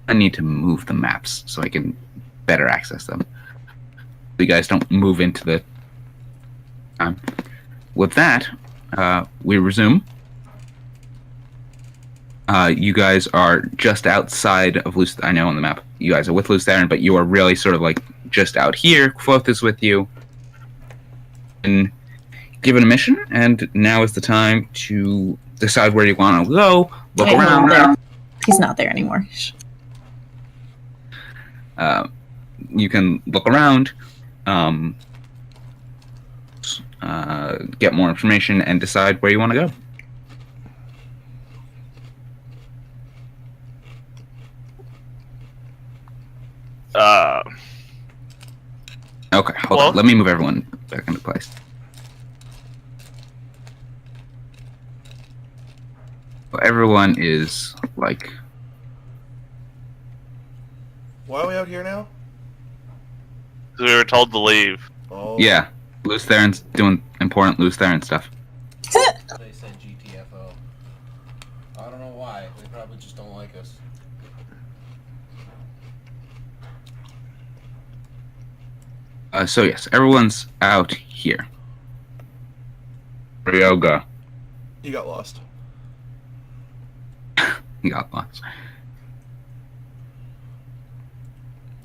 I need to move the maps so I can better access them. You guys don't move into the time. With that, we resume. You guys are just outside of Luce. I know on the map you guys are with Lucerne, but you are really sort of like just out here. Quoth is with you. And given a mission, and now is the time to decide where you want to go. Look around. He's not there anymore. You can look around, get more information, and decide where you want to go. Okay, hold on. Let me move everyone back into place. So everyone is like... Why are we out here now? We were told to leave. Oh. Yeah, Lutheran's doing important Lutheran stuff. They said GTFO. I don't know why. They probably just don't like us. So yes, everyone's out here. Ryoga. You got lost. He got lost.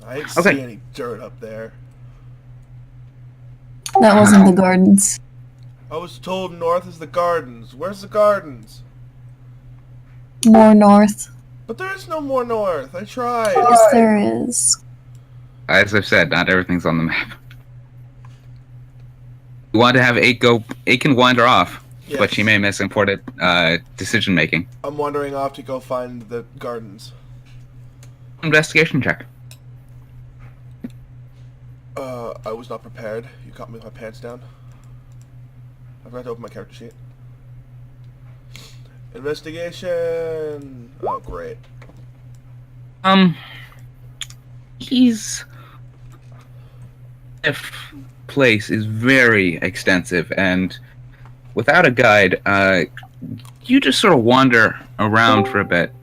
I didn't see any dirt up there. That wasn't the gardens. I was told north is the gardens. Where's the gardens? More north. But there is no more north. I tried. Yes, there is. As I've said, not everything's on the map. You want to have Aiken wander off, Yes. but she may miss important decision making. I'm wandering off to go find the gardens. Investigation check. I was not prepared. You caught me with my pants down. I forgot to open my character sheet. Investigation! Oh, great. If place is very extensive, and without a guide, you just sort of wander around for a bit.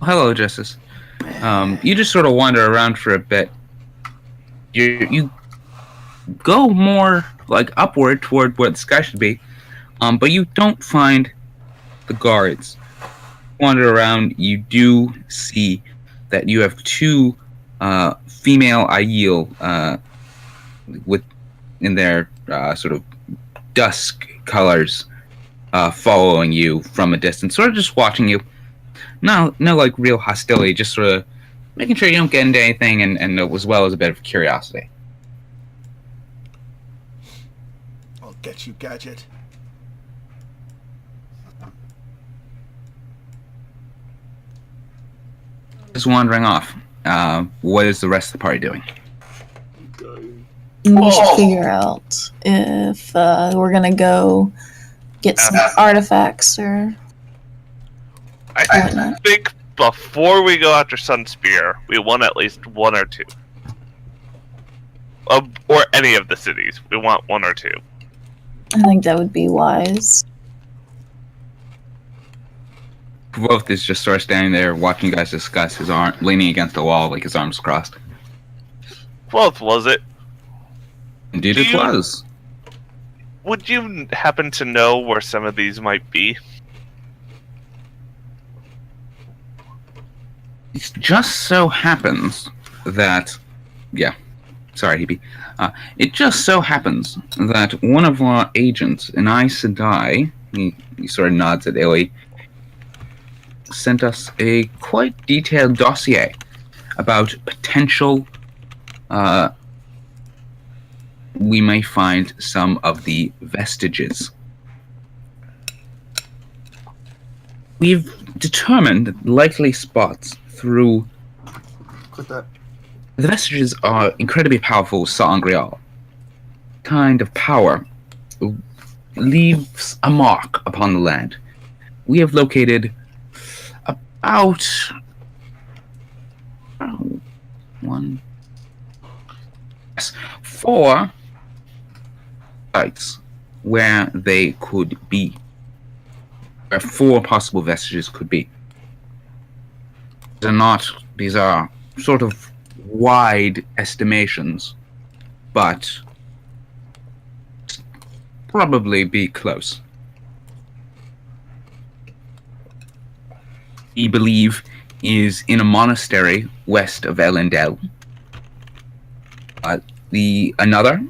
Hello, Justice. You just sort of wander around for a bit. You go more like upward toward where the sky should be, but you don't find the guards. Wander around, you do see that you have two female Aiel in their sort of dusk colors following you from a distance, sort of just watching you. No like real hostility, just sort of making sure you don't get into anything, and as well as a bit of curiosity. I'll get you, Gadget. Just wandering off. What is the rest of the party doing? We should figure out if we're gonna go get some artifacts or. I think before we go after Sunspear, we want at least one or two. Or any of the cities. We want one or two. I think that would be wise. Quoth is just sort of standing there watching you guys discuss, his arm leaning against the wall, like his arms crossed. Quoth, was it? Indeed it was. Would you happen to know where some of these might be? It just so happens that... Yeah. Sorry, Hebe. It just so happens that one of our agents, an Aes Sedai, he sort of nods at Illy, sent us a quite detailed dossier about potential... we may find some of the vestiges. We've determined likely spots through... Click that. The vestiges are incredibly powerful Sangreal. Kind of power leaves a mark upon the land. We have located about... four sites where they could be. Where four possible vestiges could be. These are sort of wide estimations, but probably be close. We believe is in a monastery west of Elendel. Another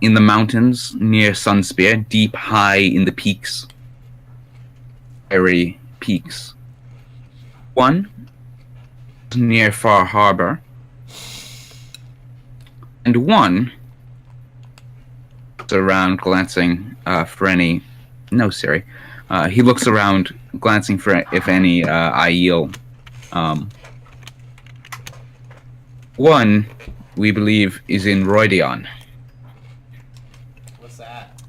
in the mountains near Sunspear, deep high in the peaks. Airy peaks. One near Far Harbor. And one around glancing for any. No, Siri. He looks around, glancing for if any Aiel. One, we believe, is in Roidion. What's that?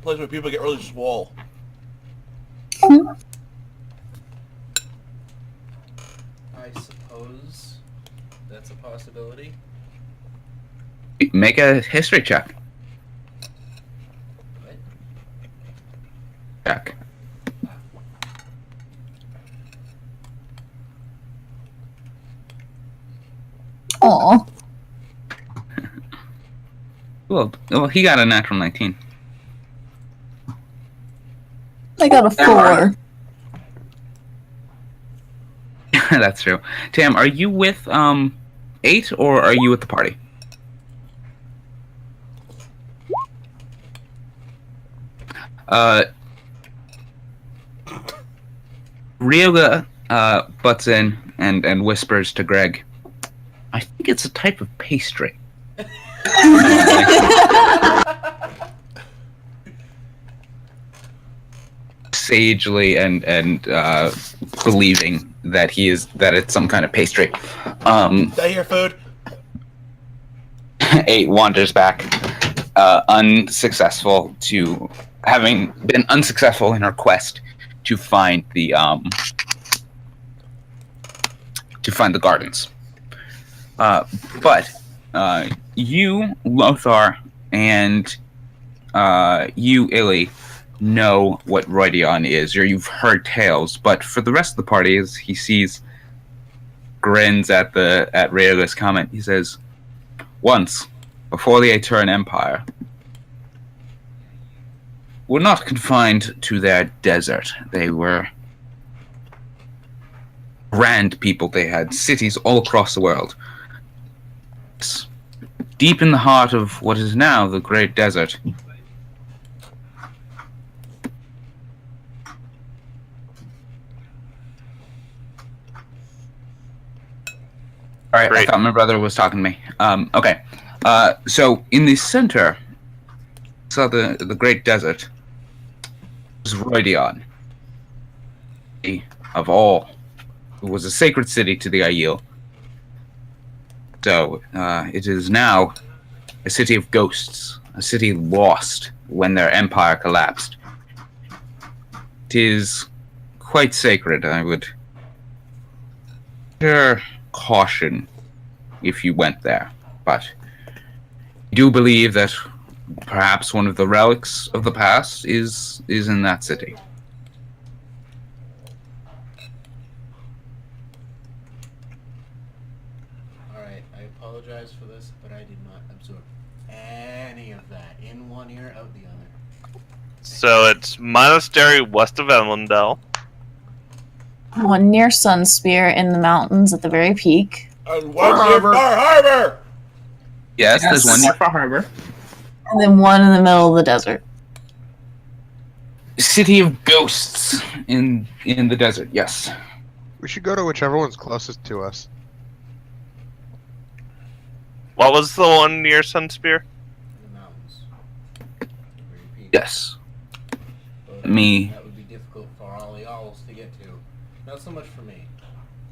Place where people get really swole. I suppose that's a possibility. Make a history check. What? Check. Aw. Well, he got a natural 19. I got a 4. That's true. Tam, are you with 8 or are you with the party? Ryoga butts in and whispers to Greg, I think it's a type of pastry. Sagely and believing that it's some kind of pastry. Is that your food? 8 wanders back, having been unsuccessful in her quest to find the gardens. But you, Lothar, and you, Illy, know what Roidion is, or you've heard tales. But for the rest of the party, as he grins at Rhaega's comment, he says, once, before the Aeturan Empire, were not confined to their desert. They were grand people. They had cities all across the world. Deep in the heart of what is now the Great Desert. Alright, I thought my brother was talking to me. Okay. So in the center, so the Great Desert was Roidion. Of all. It was a sacred city to the Aiel. So, it is now a city of ghosts, a city lost when their empire collapsed. It is quite sacred, I would caution if you went there, but I do believe that perhaps one of the relics of the past is in that city. Alright, I apologize for this, but I did not absorb any of that. In one ear, out the other. So it's monastery west of Elendel. One near Sunspear in the mountains at the very peak. And one near Far Harbor! Yes, there's one near Far Harbor. And then one in the middle of the desert. City of ghosts in the desert, yes. We should go to whichever one's closest to us. What was the one near Sunspear? In the mountains. Very peak. Yes. But Me. that would be difficult for all y'all to get to. Not so much for me,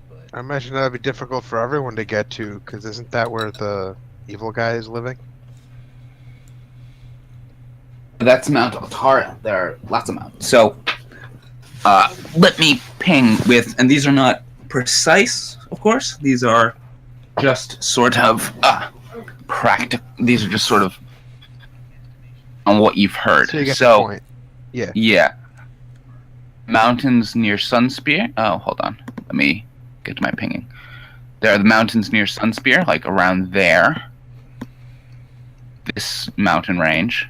but I imagine that'd be difficult for everyone to get to, because isn't that where the evil guy is living? That's Mount Altara. There are lots of mountains. So, let me ping with, and these are not precise, of course. These are just sort of practical. These are just sort of on what you've heard. So you get the point. Yeah. Yeah. Mountains near Sunspear. Oh, hold on. Let me get to my pinging. There are the mountains near Sunspear, like around there. This mountain range.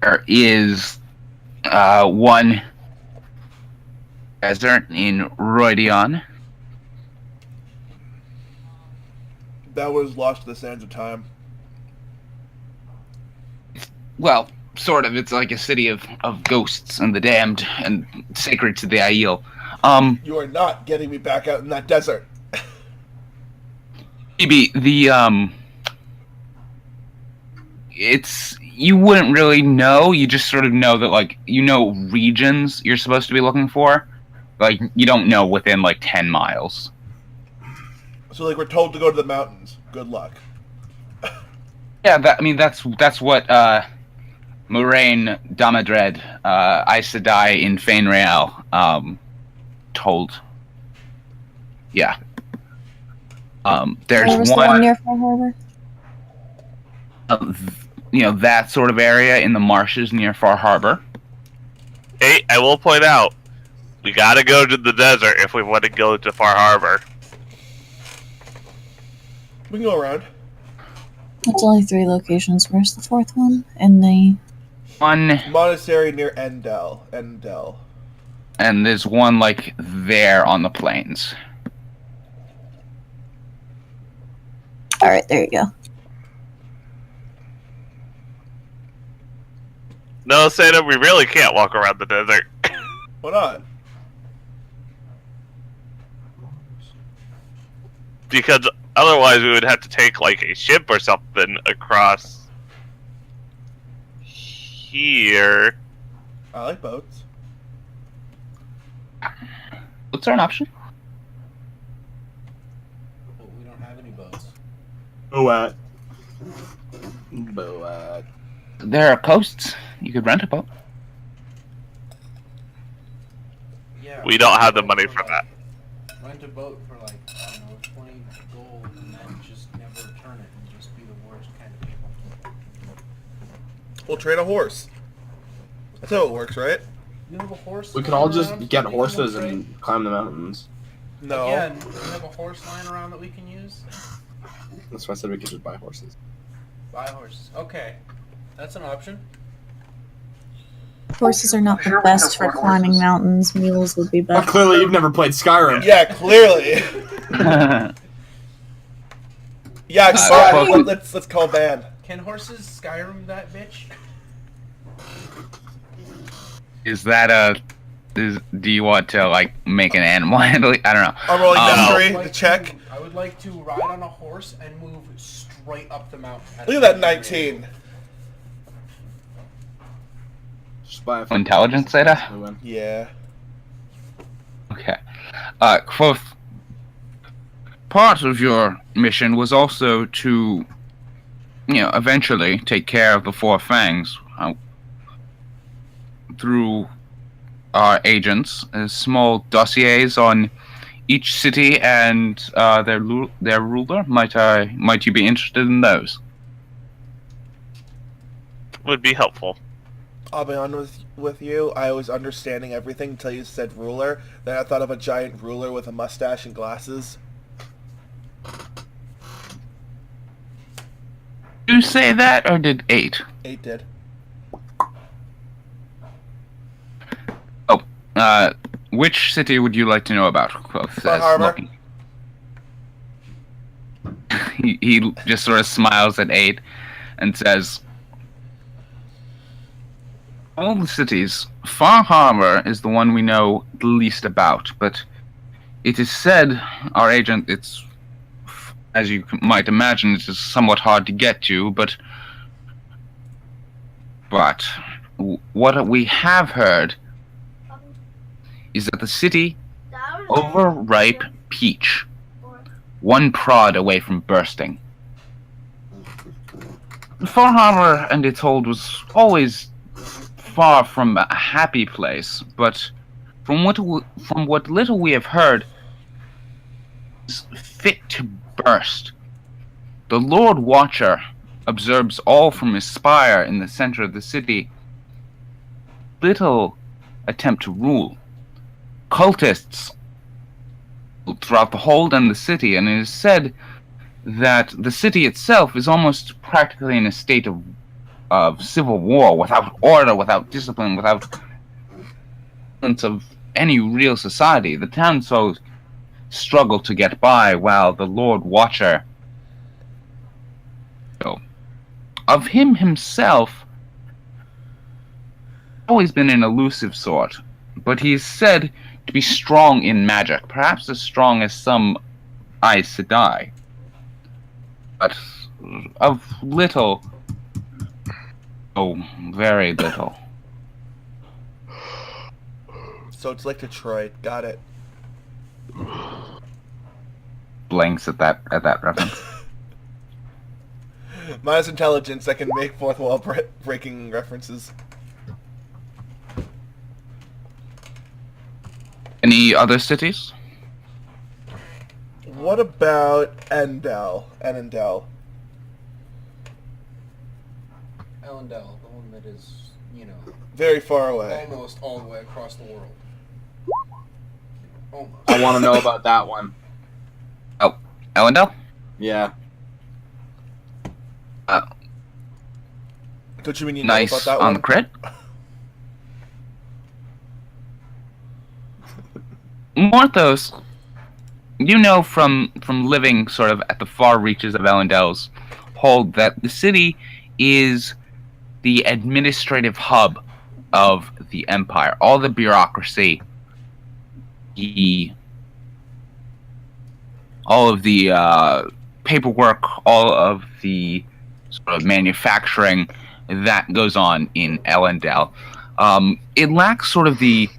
There is one desert in Roidion. That was lost to the sands of time. Well, sort of. It's like a city of ghosts and the damned and sacred to the Aiel. You are not getting me back out in that desert. Maybe it's, you wouldn't really know. You just sort of know that, like, you know regions you're supposed to be looking for. Like, you don't know within, like, 10 miles. So, like, we're told to go to the mountains. Good luck. Yeah, that's what, Moraine Damadred, Aes Sedai in Fainreal, told. Yeah. There's Where was the one near Far Harbor? You know, that sort of area in the marshes near Far Harbor. Hey, I will point out, we gotta go to the desert if we want to go to Far Harbor. We can go around. It's only 3 locations. Where's the 4th one? In the... One, Monastery near Endel. and there's one, like, there on the plains. Alright, there you go. No, Santa, we really can't walk around the desert. Why not? Because otherwise we would have to take, like, a ship or something across here. I like boats. What's an option? But we don't have any boats. Boat. There are coasts. You could rent a boat. Yeah. We don't have the money for that. Rent a boat for like, I don't know, 20 gold and then just never return it and just be the worst kind of people. We'll trade a horse. That's how it works, right? You have a horse? We could lying all just around get that we can horses trade? and climb the mountains. No. Again, you have a horse lying around that we can use? That's why I said we could just buy horses. Buy horses. Okay. That's an option. Horses are not the best for climbing mountains. Mules would be Well, better. clearly you've never played Skyrim. Yeah, clearly. Yeah, Uh, let's call Van. Can horses Skyrim that bitch? Is that do you want to, like, make an animal handling? I don't know. I'm rolling Um, mystery to check. I would like to ride on a horse and move straight up the mountain. Look at that 19. Just buy a Intelligence data? We win. Yeah. Okay. Quoth, part of your mission was also to, you know, eventually take care of the Four Fangs through our agents, small dossiers on each city and their ruler. Might you be interested in those? Would be helpful. I'll be honest with you. I was understanding everything until you said ruler. Then I thought of a giant ruler with a mustache and glasses. Did you say that, or did 8? 8 did. Which city would you like to know about? Quoth Far says, Harbor. looking. He just sort of smiles at 8 and says, all the cities, Far Harbor is the one we know the least about, but it is said, our agent, it's, as you might imagine, it is somewhat hard to get to, but what we have heard is that the city, overripe peach, one prod away from bursting. Far Harbor and its hold was always far from a happy place, but from what little we have heard, is fit to burst. The Lord Watcher observes all from his spire in the center of the city. Little attempt to rule. Cultists throughout the hold and the city, and it is said that the city itself is almost practically in a state of civil war, without order, without discipline, without sense of any real society. The townsfolk struggle to get by, while the Lord Watcher, of him himself, always been an elusive sort, but he is said to be strong in magic, perhaps as strong as some Aes Sedai, but of little, oh, very little. So it's like Detroit. Got it. Blanks at that reference. Minus intelligence, I can make fourth wall breaking references. Any other cities? What about Endel? Enendel. Elendel, the one that is, Very far away. almost all the way across the world. Almost. I want to know about that one. Oh, Elendel? Yeah. Don't you mean you know Nice about that on one? the crit. Morthos, you know from living sort of at the far reaches of Elendel's hold that the city is the administrative hub of the empire. All the bureaucracy, all of the paperwork, all of the sort of manufacturing that goes on in Elendel. It lacks sort of the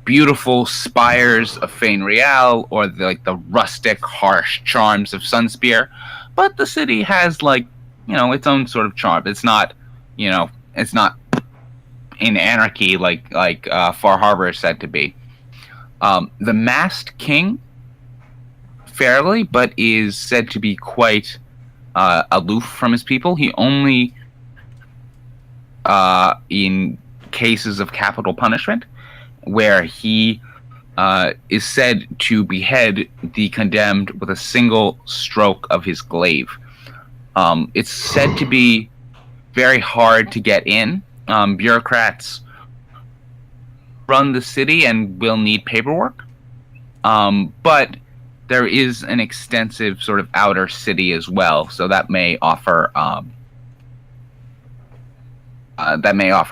beautiful spires of Fain Real or the rustic, harsh charms of Sunspear, but the city has its own sort of charm. It's not, it's not in anarchy like Far Harbor is said to be. The Masked King, fairly, but is said to be quite aloof from his people. He only, in cases of capital punishment, where he is said to behead the condemned with a single stroke of his glaive. It's said to be very hard to get in. Bureaucrats run the city and will need paperwork, but there is an extensive sort of outer city as well, so that may offer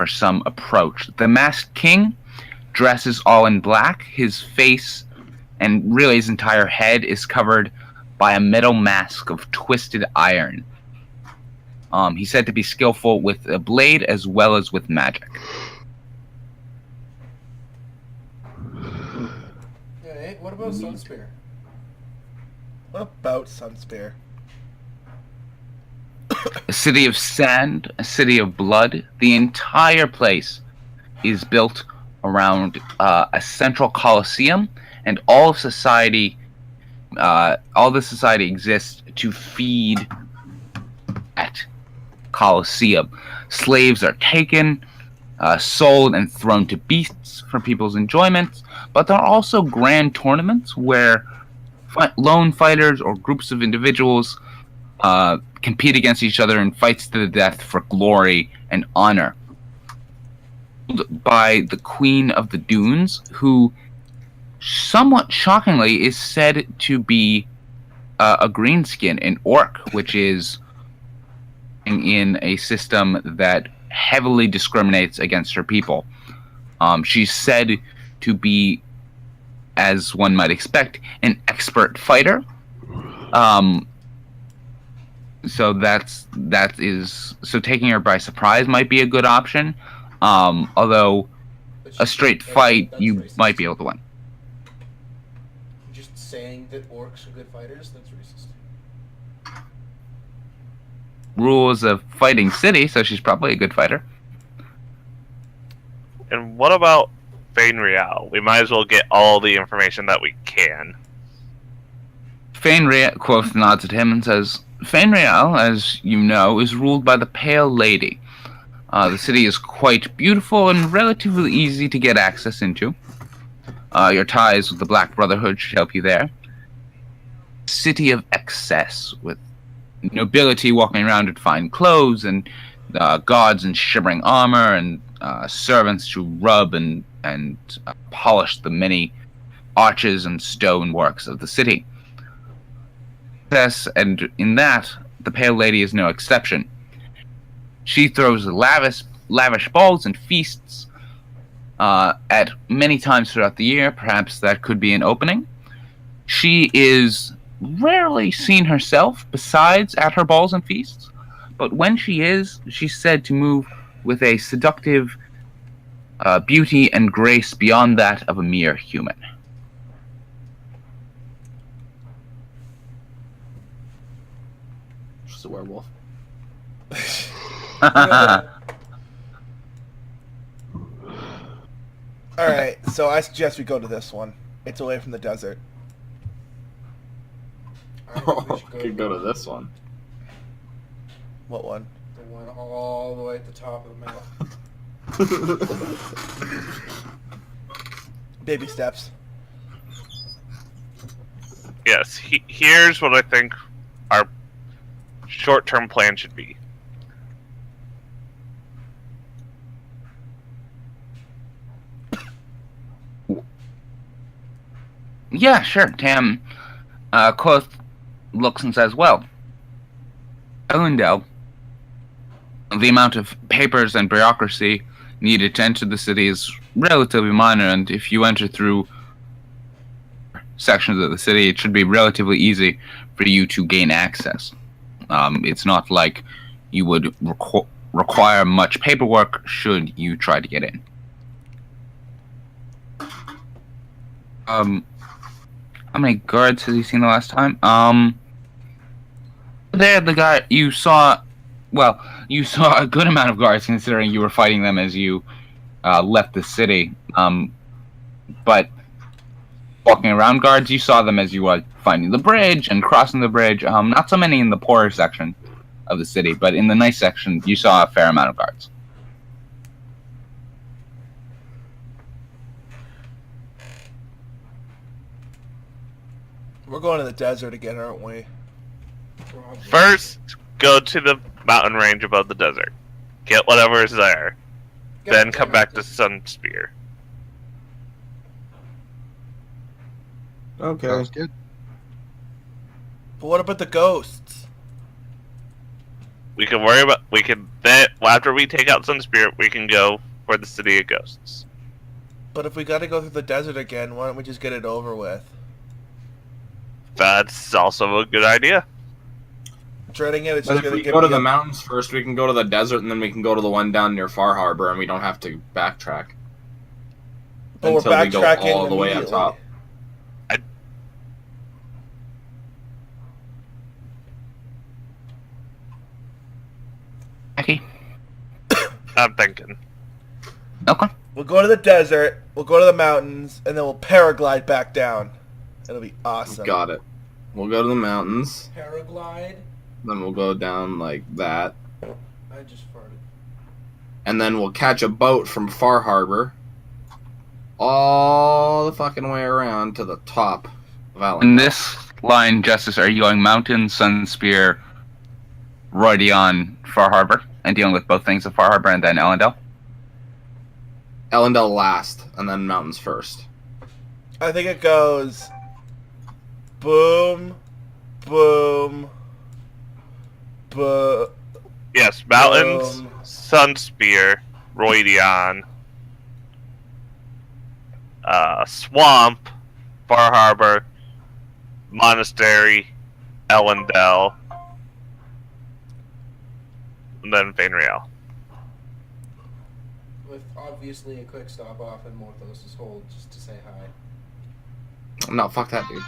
some approach. The Masked King dresses all in black. His face and really his entire head is covered by a metal mask of twisted iron. He's said to be skillful with a blade as well as with magic. Yeah, what about Sunspear? What about Sunspear? A city of sand, a city of blood. The entire place is built around a central coliseum, and all of society, all the society exists to feed that coliseum. Slaves are taken, sold, and thrown to beasts for people's enjoyment, but there are also grand tournaments where lone fighters or groups of individuals compete against each other in fights to the death for glory and honor. By the Queen of the Dunes, who somewhat shockingly is said to be a greenskin, an orc, which is in a system that heavily discriminates against her people. She's said to be, as one might expect, an expert fighter. So taking her by surprise might be a good option. Although a straight fight, you racist. might be able to win. Just saying that orcs are good fighters, that's racist. Rules of Fighting City, so she's probably a good fighter. And what about Fain Real? We might as well get all the information that we can. Fain Real quoth nods at him and says, Fain Real, as you know, is ruled by the Pale Lady. The city is quite beautiful and relatively easy to get access into. Your ties with the Black Brotherhood should help you there. city of excess, with nobility walking around in fine clothes, and guards in shimmering armor, and servants to rub and polish the many arches and stone works of the city. Yes, and in that, the Pale Lady is no exception. She throws lavish balls and feasts at many times throughout the year. Perhaps that could be an opening. She is rarely seen herself besides at her balls and feasts, but when she is, she's said to move with a seductive beauty and grace beyond that of a mere human. She's a werewolf. Alright, so I suggest we go to this one. It's away from the desert. I think we should Could go to this one. What one? the one all the way at the top of the map. Baby steps. Yes, here's what I think our short-term plan should be. Yeah, sure. Tam Quoth looks and says, well, Elendel, the amount of papers and bureaucracy needed to enter the city is relatively minor, and if you enter through sections of the city, it should be relatively easy for you to gain access. It's not like you would require much paperwork should you try to get in. How many guards has he seen the last time? There, the guy you saw. Well, you saw a good amount of guards considering you were fighting them as you left the city. But walking around guards, you saw them as you were finding the bridge and crossing the bridge. Not so many in the poorer section of the city, but in the nice section, you saw a fair amount of guards. We're going to the desert again, aren't we? First, go to the mountain range above the desert. Get whatever is there. Then come back to Sunspear. Okay. Sounds good. But what about the ghosts? We can worry about. We can then after we take out Sunspear, we can go for the City of Ghosts. But if we gotta go through the desert again, why don't we just get it over with? That's also a good idea. Dreading it, it's But just if gonna we get go to me the up- mountains first, we can go to the desert, and then we can go to the one down near Far Harbor, and we don't have to backtrack. But we're until we go backtracking all the way up immediately. top. Okay. I'm thinking. Okay. We'll go to the desert, we'll go to the mountains, and then we'll paraglide back down. It'll be awesome. Got it. We'll go to the mountains, Paraglide. then we'll go down like that, I just farted. and then we'll catch a boat from Far Harbor all the fucking way around to the top of Allen. In this line, Justice, are you going Mountain, Sunspear, Roydion, Far Harbor, and dealing with both things of Far Harbor and then Elendel? Elendel last, and then mountains first. I think it goes boom, boom, boom. Yes, mountains, Um, Sunspear, Roydion, Swamp, Far Harbor, Monastery, Elendel, and then Fainreal. With obviously a quick stop off in Morthos' hold just to say hi. No, fuck that, dude.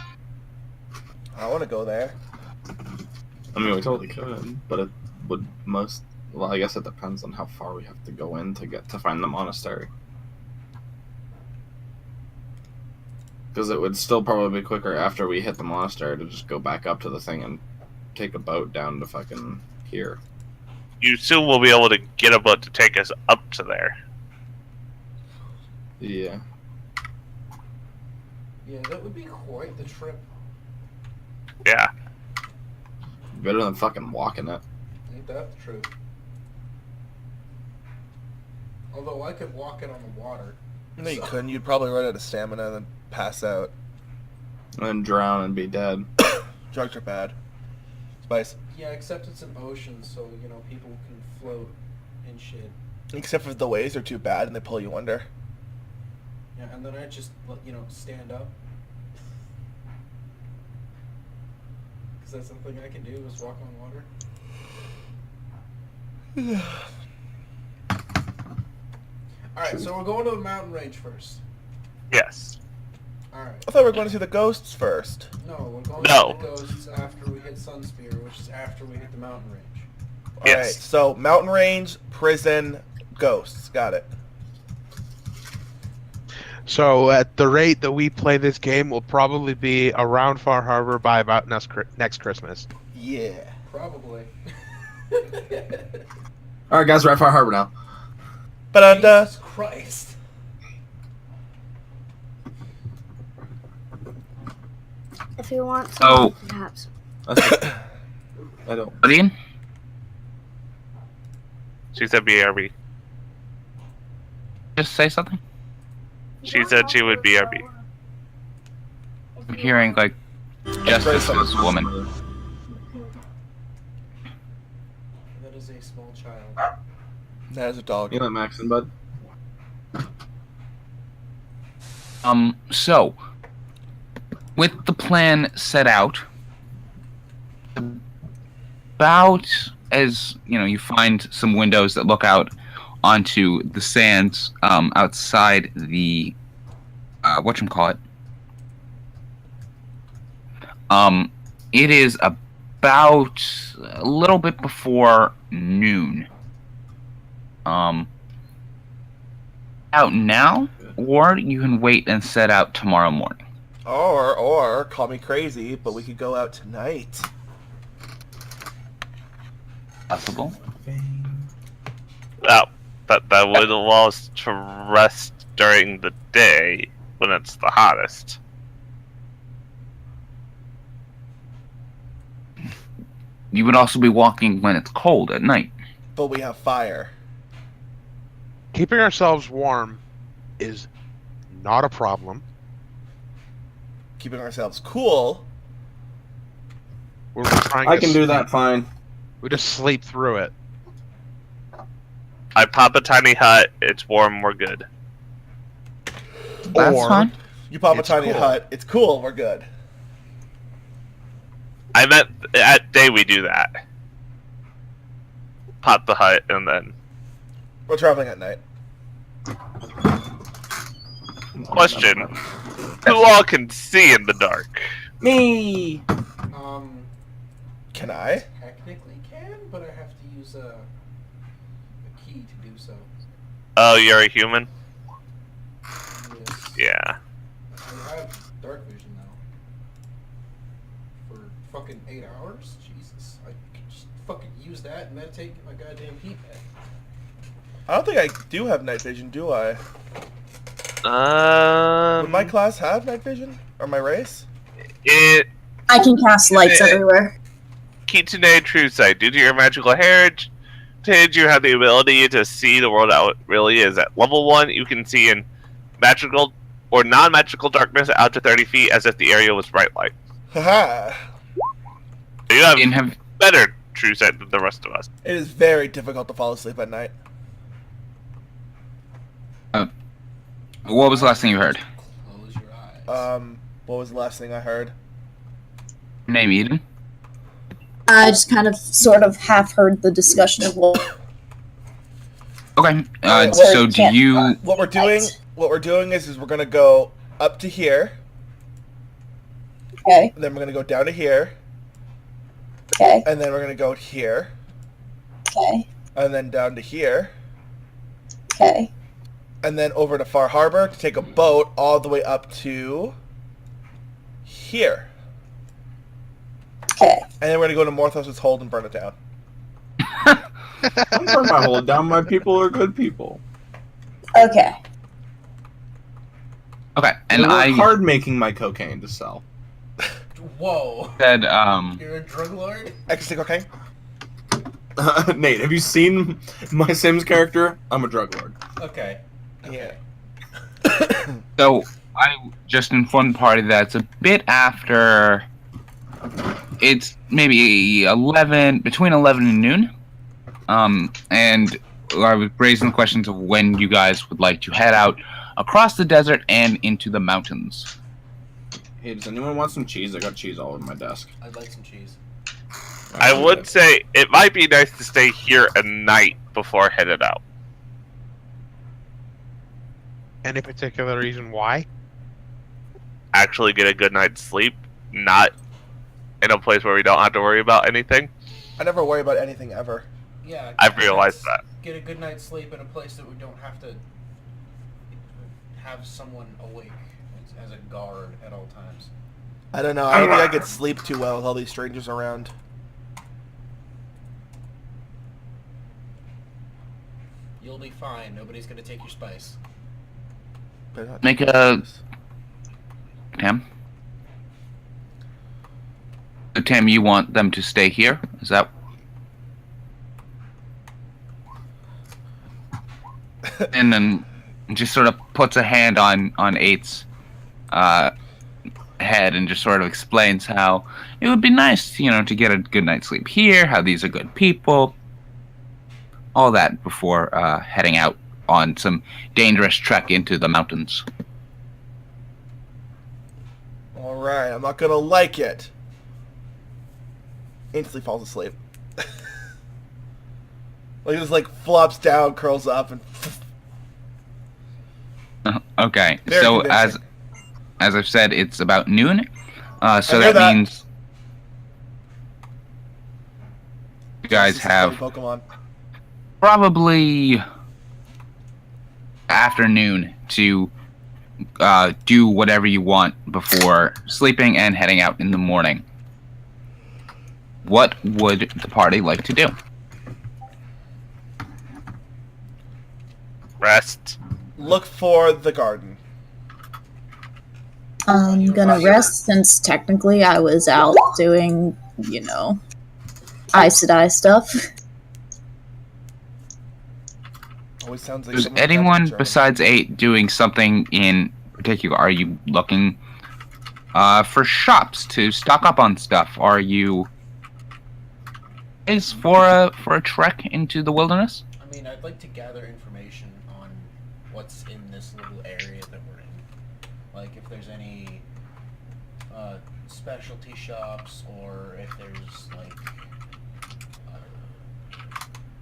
I want to go there. I mean, we totally could, but it would most. Well, I guess it depends on how far we have to go in to get to find the monastery. Because it would still probably be quicker after we hit the monastery to just go back up to the thing and take a boat down to fucking here. You soon will be able to get a boat to take us up to there. Yeah. Yeah, that would be quite the trip. Yeah. Better than fucking walking it. Ain't that the truth? Although I could walk it on the water. No, you couldn't. You'd probably run out of stamina and then pass out. And then drown and be dead. Drugs are bad. Spice. Yeah, except it's an ocean, so, you know, people can float and shit. Except if the waves are too bad and they pull you under. Yeah, and then I just, you know, stand up. Because that's something I can do, is walk on water. Alright, so we're going to the mountain range first. Yes. Alright. I thought we were going to see the ghosts first. No, we're going No. to the ghosts after we hit Sunspear, which is after we hit the mountain range. Alright, Yes. so mountain range, prison, ghosts. Got it. So at the rate that we play this game, we'll probably be around Far Harbor by about next Christmas. Yeah. Probably. Alright, guys, we're at Far Harbor now. But Jesus Christ. If you want Oh. some, perhaps. I don't. Ian? She said BRB. Just say something? She said she would BRB. I'm hearing, like, justice was a woman. That is a small child. that is a dog. You know Maxon, bud? So, with the plan set out, about as, you know, you find some windows that look out onto the sands outside the, whatchamacallit. It is about a little bit before noon. Out now, or you can wait and set out tomorrow morning. Or, call me crazy, but we could go out tonight. Possible. Oh, that would allow us to rest during the day when it's the hottest. You would also be walking when it's cold at night. But we have fire. Keeping ourselves warm is not a problem. Keeping ourselves cool. We're trying I to can do that fine. We just sleep through it. I pop a tiny hut, it's warm, we're good. That's Or- fine. You pop a It's tiny cool. hut. It's cool. We're good. I meant at day we do that. Pop the hut and then... We're traveling at night. Question. Who all can see in the dark? Me! Can I? Technically can, but I have to use a key to do so. Oh, you're a human? Yes. Yeah. I have dark vision now. For fucking 8 hours? Jesus. I could just fucking use that and meditate and get my goddamn heat back. I don't think I do have night vision, do I? Would my Um... class have night vision? Or my race? It... I can cast lights everywhere. Kitsune True Sight. Due to your magical heritage, you have the ability to see the world out it really is. At level 1, you can see in magical or non-magical darkness out to 30 feet as if the area was bright light. Haha. You have And have better True Sight than the rest of us. It is very difficult to fall asleep at night. what was the last thing you heard? Close your eyes. What was the last thing I heard? Name Eden. I just kind of sort of half heard the discussion of what. Okay. Alright, So well, do can't- you? What we're doing? Right. What we're doing is we're gonna go up to here, Okay, and then we're gonna go down to here, okay, and then we're gonna go here, okay, and then down to here, okay. and then over to Far Harbor to take a boat all the way up to here. Okay. And then we're gonna go to Morthos's hold and burn it down. I'm burn my hold down. My people are good people. Okay. Okay. And And I work I. hard making my cocaine to sell. Whoa. Said, You're a drug lord? Ecstasy cocaine. Nate, have you seen my Sims character? I'm a drug lord. Okay. Yeah. so I just informed the party that it's a bit after. It's maybe between 11 and noon. And I was raising the questions of when you guys would like to head out across the desert and into the mountains. Hey, does anyone want some cheese? I got cheese all over my desk. I'd like some cheese. I would say it might be nice to stay here a night before headed out. Any particular reason why? Actually get a good night's sleep, not in a place where we don't have to worry about anything. I never worry about anything ever. Yeah. I've realized that. Get a good night's sleep in a place that we don't have to have someone awake as a guard at all times. I don't know. I don't think I could sleep too well with all these strangers around. You'll be fine. Nobody's gonna take your spice. Better not Make take a- this. Tam? So, Tam, you want them to stay here? Is that... And then just sort of puts a hand on 8's head and just sort of explains how it would be nice, to get a good night's sleep here, how these are good people. All that before heading out on some dangerous trek into the mountains. Alright, I'm not gonna like it. Instantly falls asleep. Like, just flops down, curls up, and... Okay, Very so convincing. as I've said, it's about noon. So I hear that that. means you guys have Pokemon. probably afternoon to do whatever you want before sleeping and heading out in the morning. What would the party like to do? Rest. Look for the garden. I'm gonna rest since technically I was out doing, Aes Sedai stuff. Always sounds like Is someone anyone that's German. besides 8 doing something in particular? Are you looking for shops to stock up on stuff? Are you for a trek into the wilderness? I mean, I'd like to gather information on what's in this little area that we're in. Like, if there's any specialty shops, or if there's,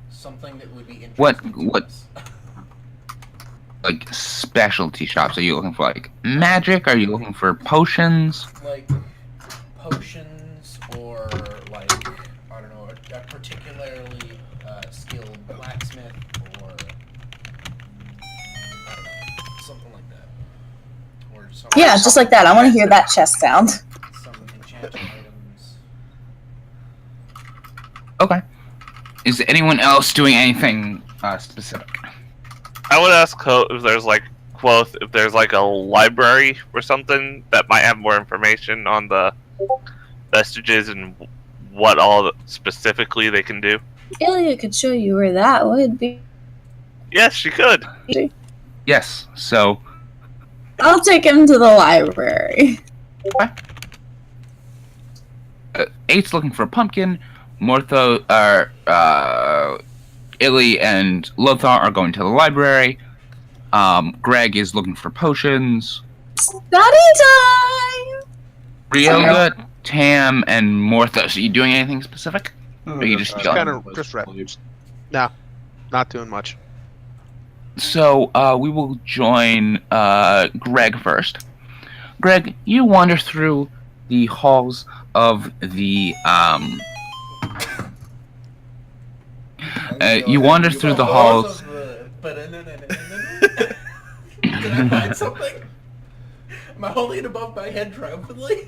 something that would be interesting What- to us. Like specialty shops? Are you looking for magic? Are you looking for potions? Like, potions, or, I don't know, a particularly skilled blacksmith, or, I don't know, something like that. Or some, Yeah, just like that. I want to hear that chest sound. some enchanted items. Okay. Is anyone else doing anything specific? I would ask Quoth if there's if there's a library or something that might have more information on the vestiges and what all specifically they can do. Ilya could show you where that would be. Yes, she could. Yes. So I'll take him to the library. 8's looking for a pumpkin. Illy and Lothar are going to the library. Greg is looking for potions. Study time! Ryoga, Tam, and Mortha. So you doing anything specific? Or you just kind of just read. No, not doing much. So we will join Greg first. Greg, you wander through the halls of the you wander through the halls. Did I find something? Am I holding it above my head triumphantly?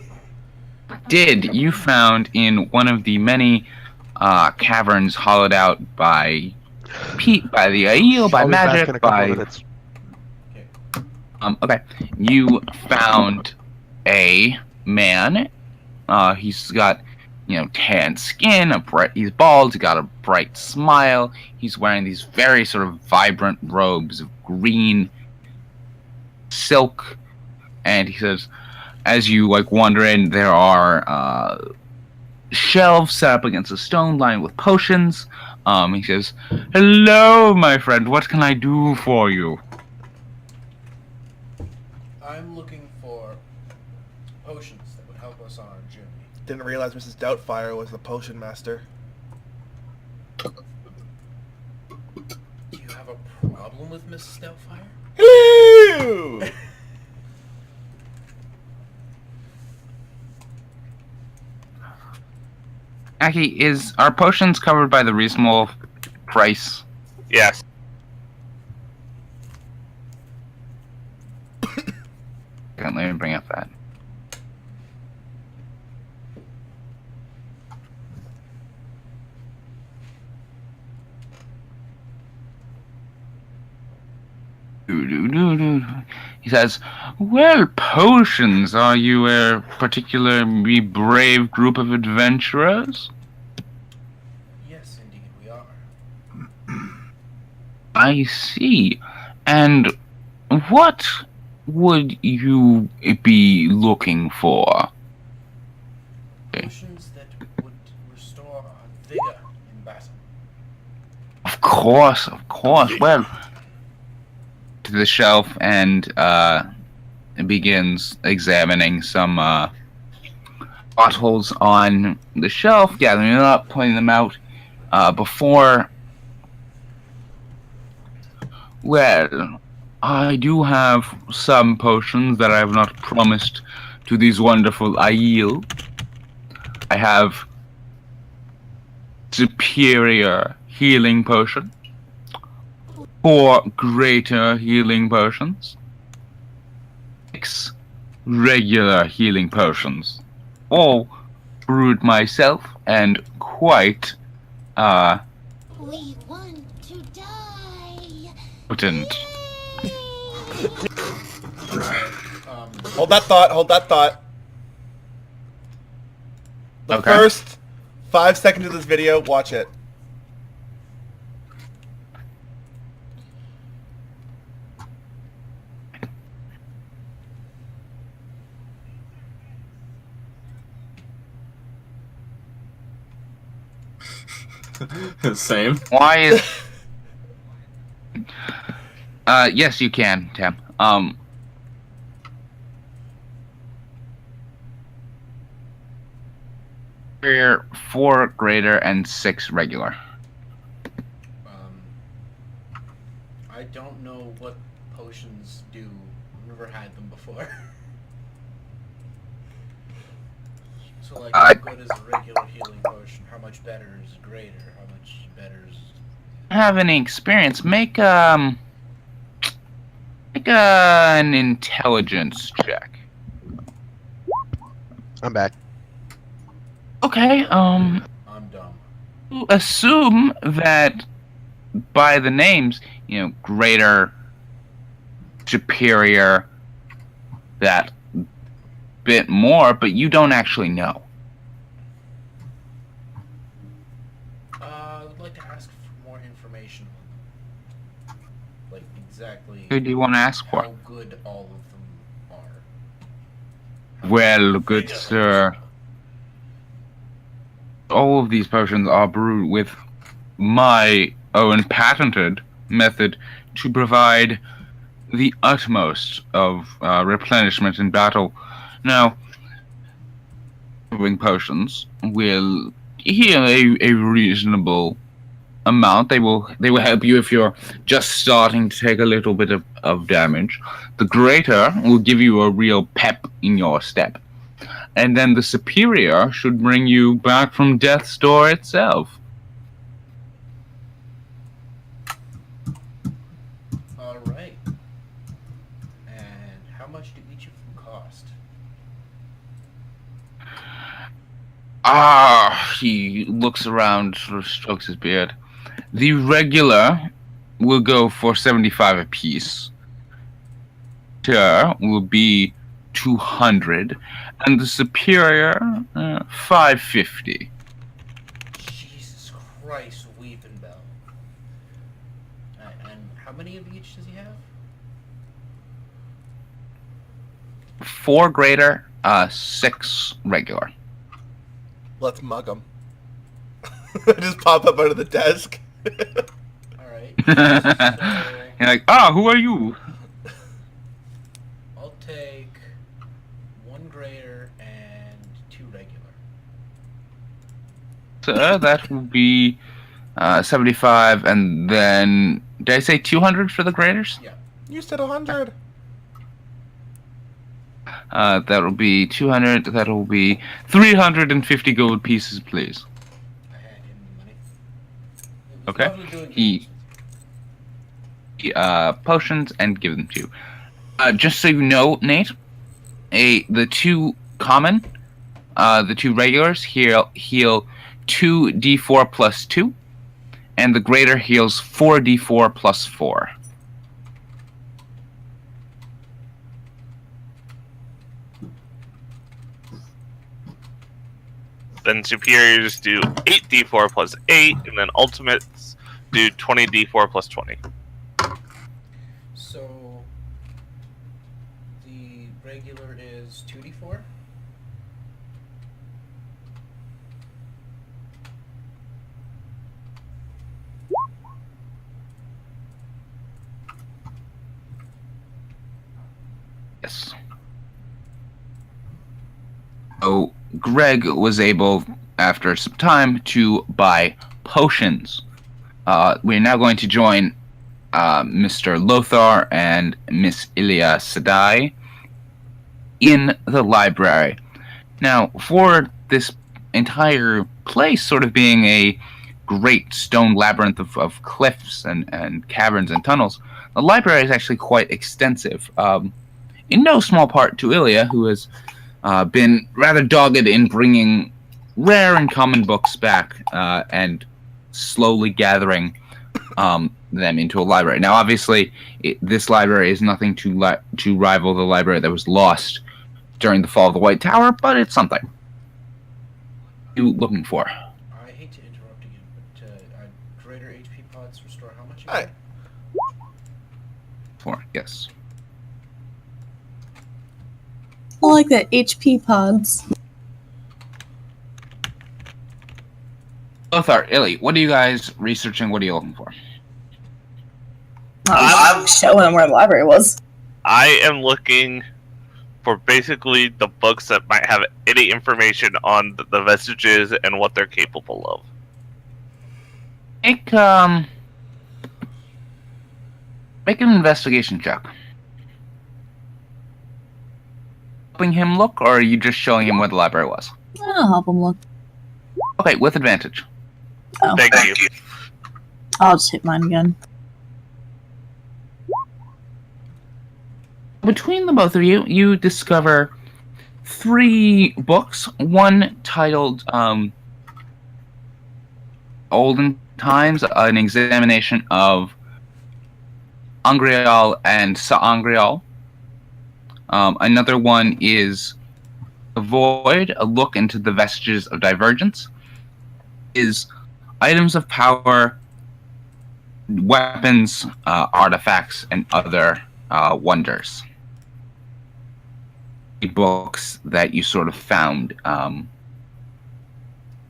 You found in one of the many caverns hollowed out by by the Aiel, by I'll be back magic, in a couple by of minutes. okay. You found a man He's got, tan skin, he's bald, he's got a bright smile. He's wearing these very sort of vibrant robes of green silk. And he says, as you wander in, there are shelves set up against a stone lined with potions. He says, "Hello, my friend. What can I do for you?" I'm looking for potions that would help us on our journey. Didn't realize Mrs. Doubtfire was the potion master. Do you have a problem with Mrs. Doubtfire? Hello! Aki, are potions covered by the reasonable price? Yes. Let me bring up that. He says, "Well, potions, are you a particularly brave group of adventurers?" Yes, indeed, we are. I see. And what would you be looking for? Potions that would restore our vigor in battle. Of course. Well, to the shelf and begins examining some bottles on the shelf, gathering them up, pointing them out. Well, I do have some potions that I have not promised to these wonderful Aiel. I have superior healing potion, 4 greater healing potions, 6 regular healing potions, all brewed myself and quite We want to die. potent. Hold that thought. The Okay. first 5 seconds of this video, watch it. Same. Why is? Yes, you can, Tim. We're 4 greater and 6 regular. I don't know what potions do. I've never had them before. So, like, how good is a regular healing potion? How much better is greater? How much better is... Have any experience? Make an intelligence check. I'm back. Okay. I'm dumb. Assume that by the names, greater, superior, that bit more, but you don't actually know. I would like to ask for more information on them. Like, exactly Who do you want to ask for? how good all of them are. Well, good sir, all of these potions are brewed with my own patented method to provide the utmost of replenishment in battle. Now, brewing potions will heal a reasonable amount. They will help you if you're just starting to take a little bit of damage. The greater will give you a real pep in your step. And then the superior should bring you back from death's door itself. Alright. And how much do each of them cost? He looks around, sort of strokes his beard. The regular will go for 75 apiece. Will be 200, and the superior 550. Jesus Christ, Weeping Bell. And how many of each does he have? 4 greater, 6 regular. Let's mug him. Just pop up under the desk. Alright. You're like, who are you? I'll take 1 greater and 2 regular. So that would be 75, and then did I say 200 for the graders? Yeah. You said 100. That'll be 200. That'll be 350 gold pieces, please. I had him the money. It was Okay. lovely doing He- Potions and give them to you. Just so you know, Nate, the 2 common, the 2 regulars heal 2d4 plus 2, and the greater heals 4d4 plus 4. Then superiors do 8d4 plus 8, and then ultimates do 20d4 plus 20. So the regular is 2d4. Yes. So Greg was able, after some time, to buy potions. We're now going to join Mr. Lothar and Miss Ilya Sedai in the library. Now, for this entire place sort of being a great stone labyrinth of cliffs and caverns and tunnels, the library is actually quite extensive. In no small part to Ilya, who has been rather dogged in bringing rare and common books back and slowly gathering them into a library. Now, obviously, this library is nothing to rival the library that was lost during the fall of the White Tower, but it's something. What are you looking for? I hate to interrupt again, but greater HP pods restore how much? Alright. Yes. I like that HP pods. Lothar, Illy, what are you guys researching? What are you looking for? I was showing them where the library was. I am looking for basically the books that might have any information on the vestiges and what they're capable of. Make an investigation check. Helping him look, or are you just showing him where the library was? I'll help them look. Okay, with advantage. Oh, Thank you. I'll just hit mine again. Between the both of you, you discover 3 books. One titled Olden Times, an examination of Angreal and Saangreal. Another one is The Void, a look into the vestiges of divergence. Is items of power, weapons, artifacts, and other wonders. Books that you sort of found.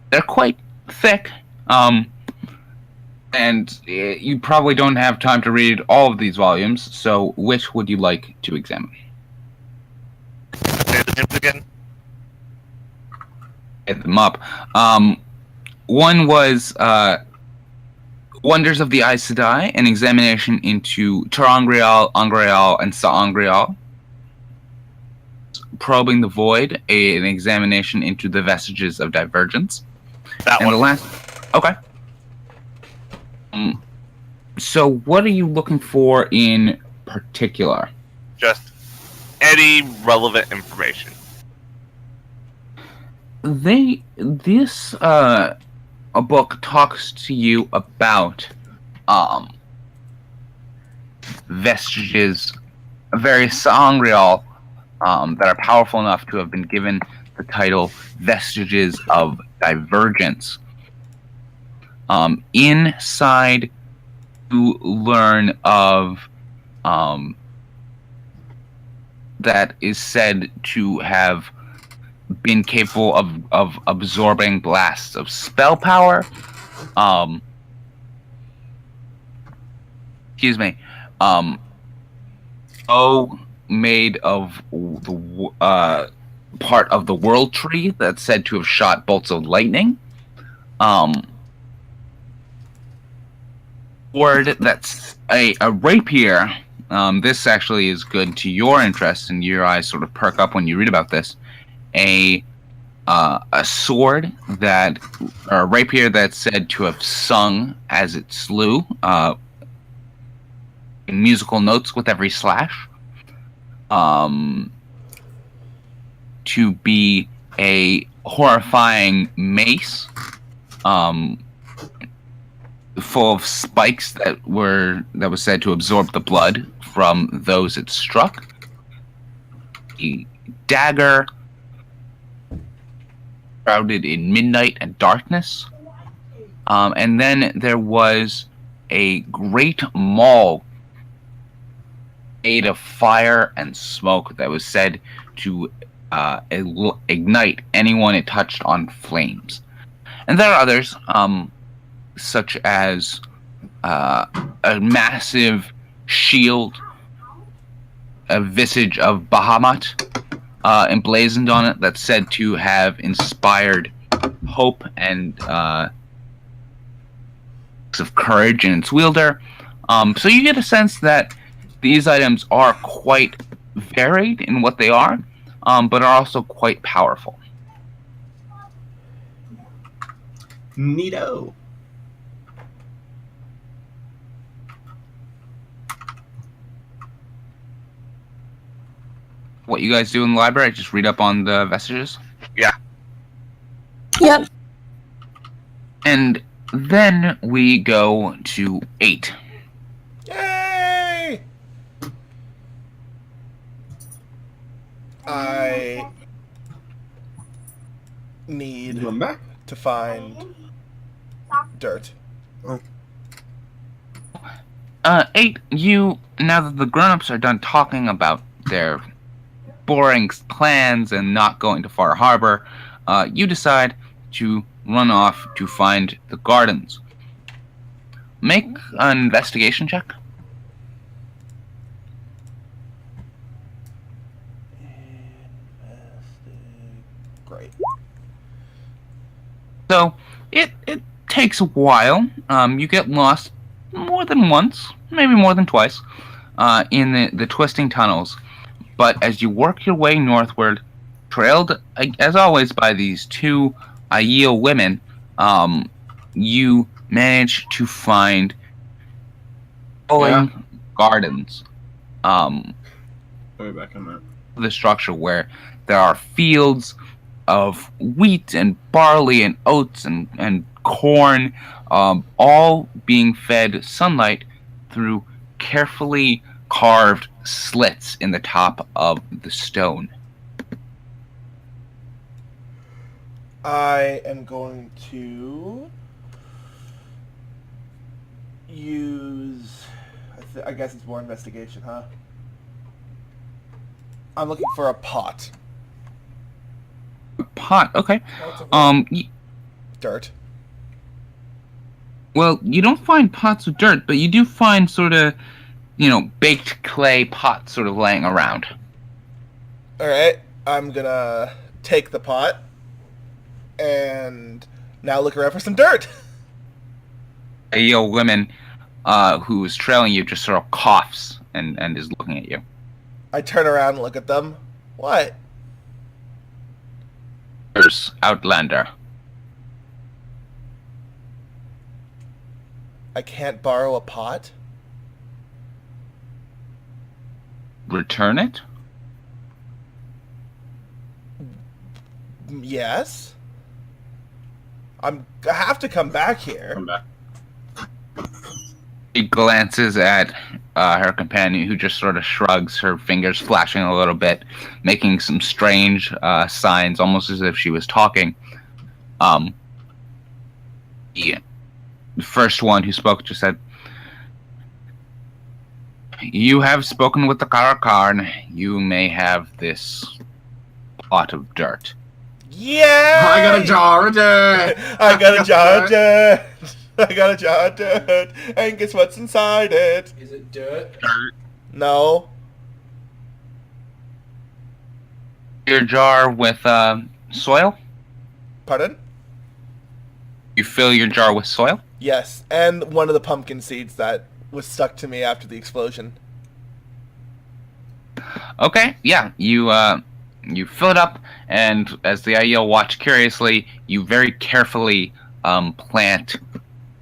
They're quite thick, and you probably don't have time to read all of these volumes, so which would you like to examine? Say the names again. Get them up. One was Wonders of the Aes Sedai, an examination into Tarangreal, Angreal, and Saangreal. Probing the Void, an examination into the vestiges of divergence. That And one. the last... Okay. So what are you looking for in particular? Just any relevant information. A book talks to you about vestiges, various Saangreal that are powerful enough to have been given the title Vestiges of Divergence. Inside, you learn of that is said to have been capable of absorbing blasts of spell power. Excuse me. Made of the part of the world tree that's said to have shot bolts of lightning. Word that's a rapier. This actually is good to your interest, and your eyes sort of perk up when you read about this. A sword that, or a rapier that's said to have sung as it slew, in musical notes with every slash. To be a horrifying mace, full of spikes that was said to absorb the blood from those it struck. A dagger shrouded in midnight and darkness. And then there was a great maul made of fire and smoke that was said to ignite anyone it touched on flames. And there are others, such as a massive shield, a visage of Bahamut emblazoned on it that's said to have inspired hope and of courage in its wielder. So you get a sense that these items are quite varied in what they are, but are also quite powerful. Neato. What you guys do in the library, just read up on the vestiges? Yep. And then we go to 8. Yay! I need You back? to find dirt. 8, now that the grown-ups are done talking about their boring plans and not going to Far Harbor, you decide to run off to find the gardens. Make an investigation check. Great. So, it takes a while. You get lost more than once, maybe more than twice, in the twisting tunnels. But as you work your way northward, trailed, as always, by these two Aiel women, you manage to find gardens. Way back in that. The structure where there are fields of wheat and barley and oats and corn, all being fed sunlight through carefully carved slits in the top of the stone. I am going to use... I guess it's more investigation, huh? I'm looking for a pot. Pot, okay. Dirt. Well, you don't find pots of dirt, but you do find sort of, baked clay pots sort of laying around. Alright, I'm gonna take the pot and now look around for some dirt. A Aiel woman who is trailing you just sort of coughs and is looking at you. I turn around and look at them. What? There's Outlander. I can't borrow a pot? Return it? Yes. I have to come back here. Come back. She glances at her companion, who just sort of shrugs, her fingers flashing a little bit, making some strange signs, almost as if she was talking. The first one who spoke just said, "You have spoken with the Karakarn. You may have this pot of dirt." Yeah! I got a jar of dirt. I got a jar of dirt. I got a jar of dirt. And guess what's inside it? Is it dirt? No. Your jar with soil? Pardon? You fill your jar with soil? Yes, and one of the pumpkin seeds that was stuck to me after the explosion. Okay, yeah. You fill it up, and as the Aiel watch curiously, you very carefully plant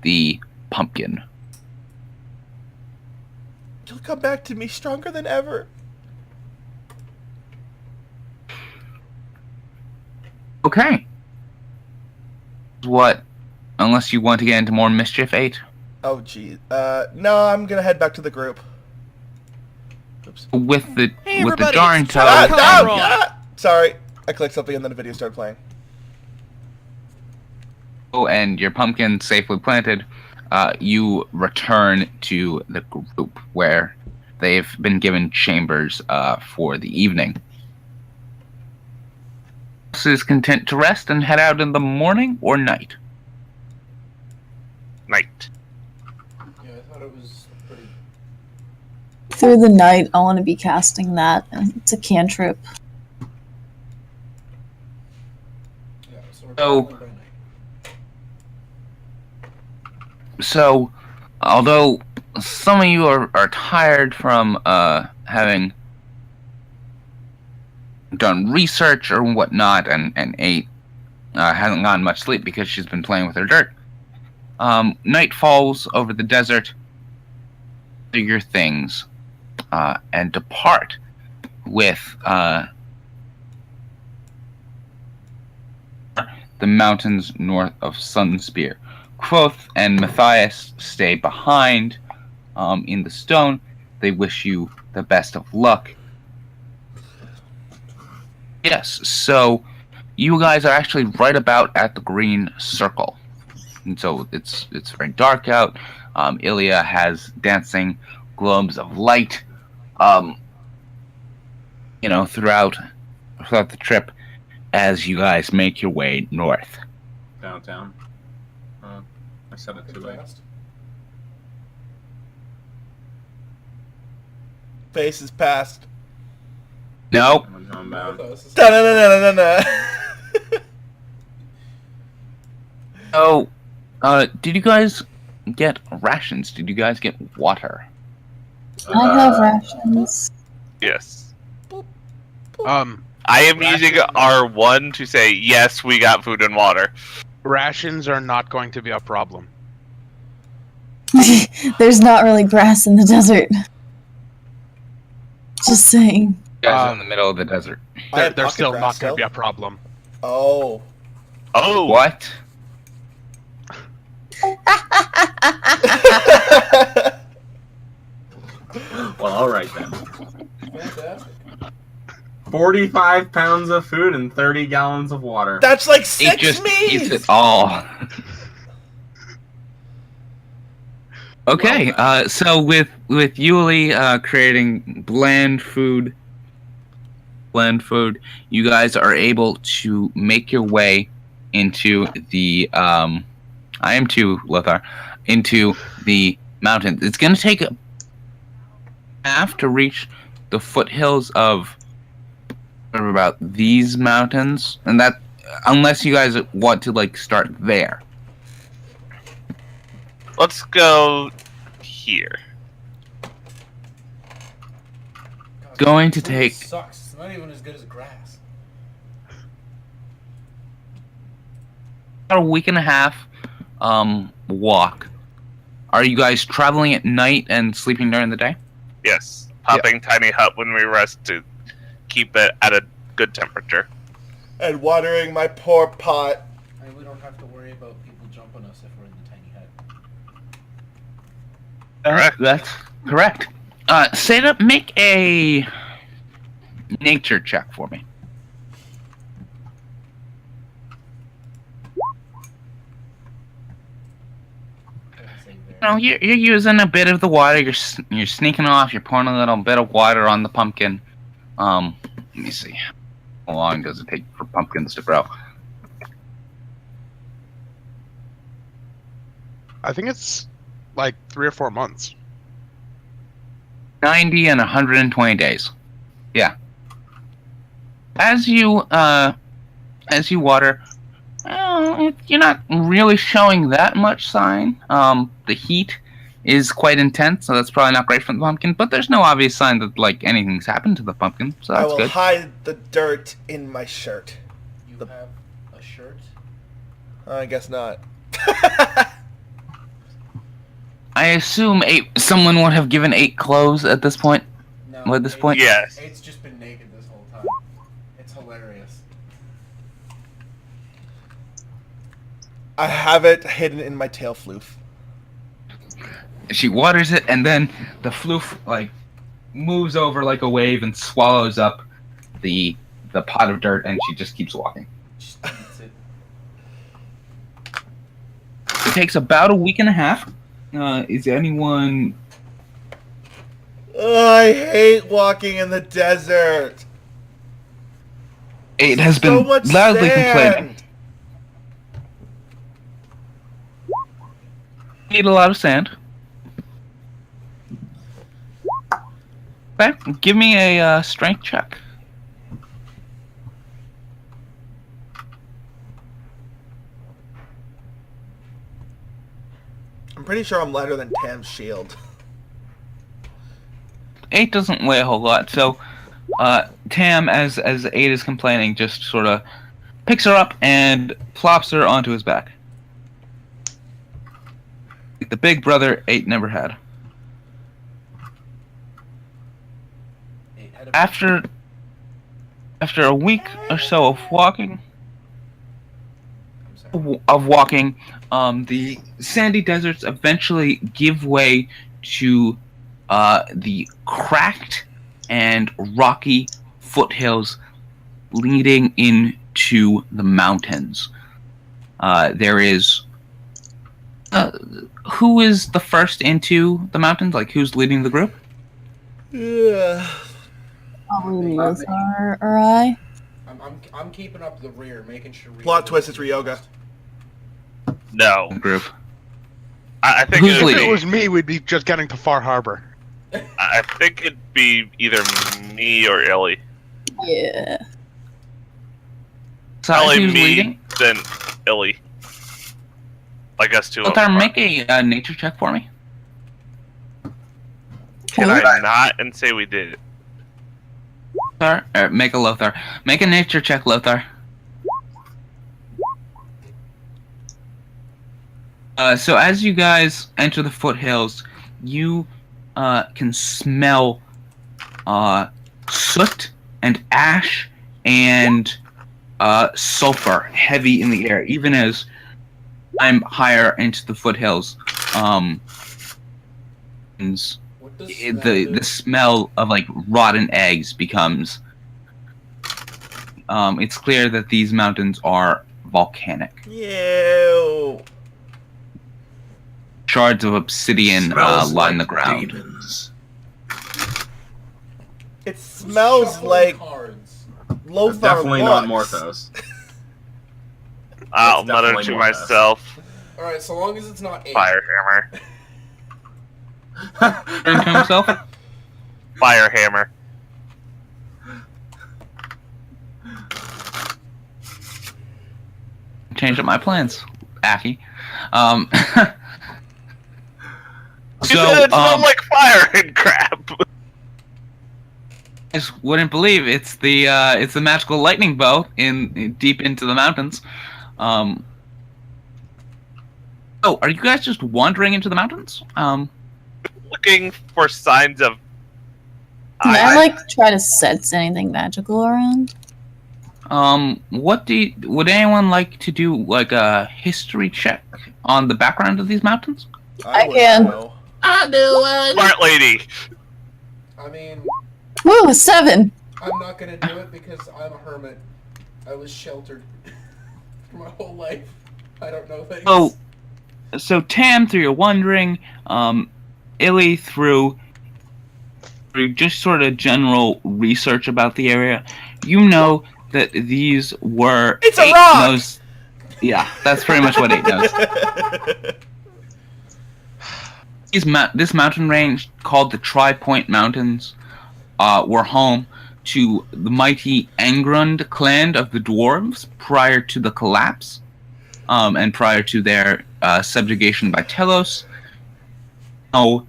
the pumpkin. You'll come back to me stronger than ever. Okay. What? Unless you want to get into more mischief, 8? Oh, gee. No, I'm gonna head back to the group. Oops. With the Hey, with the everybody, jarring it's toe. Tom No! Conroy. Sorry. I clicked something and then the video started playing. And your pumpkin safely planted, you return to the group where they've been given chambers for the evening. Is content to rest and head out in the morning or night? Night. Yeah, I thought it was pretty. Through the night, I want to be casting that. It's a cantrip. Yeah, so we're So- traveling by night. So, although some of you are tired from having done research or whatnot, and 8 hasn't gotten much sleep because she's been playing with her dirt, night falls over the desert. Do your things and depart with the mountains north of Sunspear. Quoth and Matthias stay behind in the stone. They wish you the best of luck. Yes, so you guys are actually right about at the green circle. And so it's very dark out. Ilya has dancing globes of light throughout the trip as you guys make your way north. Downtown. I said it too late. Fast. Face is past. No, I'm I homebound. thought this is- Da-na-na-na-na-na. oh, did you guys get rations? Did you guys get water? I have rations. Yes. Um, I am using R1 to say yes, we got food and water. rations are not going to be a problem. There's not really grass in the desert. Just saying. You guys are in the middle of the desert. I They're, have they're pocket still grass not going still. to be a problem. Oh. Oh, What? Well, alright then. Fantastic. 45 pounds of food and 30 gallons of water. That's like It 6 just eats meals. it all. Okay, so with Yuli creating bland food, you guys are able to make your way into the into the mountains. It's going to take a half to reach the foothills of about these mountains, and that unless you guys want to start there. let's go here. God, Going to food take- Sucks. It's not even as good as grass. About a week and a half walk. Are you guys traveling at night and sleeping during the day? Yes. Popping tiny hut when we rest to keep it at a good temperature. And watering my poor pot. And we don't have to worry about people jumping us if we're in the tiny hut. That's correct. Seda, make a nature check for me. No, you're using a bit of the water. You're sneaking off. You're pouring a little bit of water on the pumpkin. Let me see. How long does it take for pumpkins to grow? I think it's like 3 or 4 months. 90 and 120 days. Yeah. As you water, you're not really showing that much sign. The heat is quite intense, so that's probably not great for the pumpkin. But there's no obvious sign that like anything's happened to the pumpkin, so I that's will good. hide the dirt in my shirt. You have a shirt? I guess not. I assume someone would have given 8 clothes at this point. No. At this point, Yes. Eight's just been naked this whole time. It's hilarious. I have it hidden in my tail floof. she waters it, and then the floof like moves over like a wave and swallows up the pot of dirt, and she just keeps walking. Just eats it. It takes about a week and a half. Is anyone? I hate walking in the desert. It has So been much loudly sand. complaining. Need a lot of sand. Okay, give me a strength check. I'm pretty sure I'm lighter than Tam's shield. 8 doesn't weigh a whole lot, so Tam, as 8 is complaining, just sort of picks her up and plops her onto his back. Like the big brother 8 never had. Eight had a After a week or so of walking, I'm sorry. the sandy deserts eventually give way to the cracked and rocky foothills leading into the mountains. There is who is the first into the mountains? Like, who's leading the group? Yeah. Probably Lothar or I. I'm keeping up the rear, making sure. Plot twist, it's Ryoga. No. The group. I think Who's it would If leading? it was me, we'd be just getting to Far Harbor. I think it'd be either me or Ellie. Yeah. So Ellie, who's me, leading? then Ellie. I guess two of Lothar, them. make a nature check for me. Can I not and say we did it? Lothar, make a Lothar. Make a nature check, Lothar. So as you guys enter the foothills, you can smell soot and ash and sulfur heavy in the air, even as I'm higher into the foothills. What does The smell of like rotten eggs becomes. It's clear that these mountains are volcanic. Ew. Shards of obsidian line the ground. Demons. It smells Shuffling like cards. Lothar Definitely not Lux. Morthos. I'll It's mutter definitely to more myself, All right, so long as it's not 8. Firehammer. Turn to himself. Firehammer. Change up my plans, Aki. You said it smelled like fire and crap. I just wouldn't believe it's the magical lightning bow in deep into the mountains. Oh, are you guys just wandering into the mountains? Looking for signs of. Can I like try to sense anything magical around? Would anyone like to do like a history check on the background of these mountains? I would can. know. I'll do one. Smart lady. I mean, Woo, a 7. I'm not gonna do it because I'm a hermit. I was sheltered for my whole life. I don't know things. So Tam, through your wondering, Illy, through just sort of general research about the area, you know that these were It's a 8 rock! knows. Yeah, that's pretty much what 8 knows. This mountain range, called the Tri-Point Mountains, were home to the mighty Angrund clan of the dwarves prior to the collapse, and prior to their subjugation by Telos. So,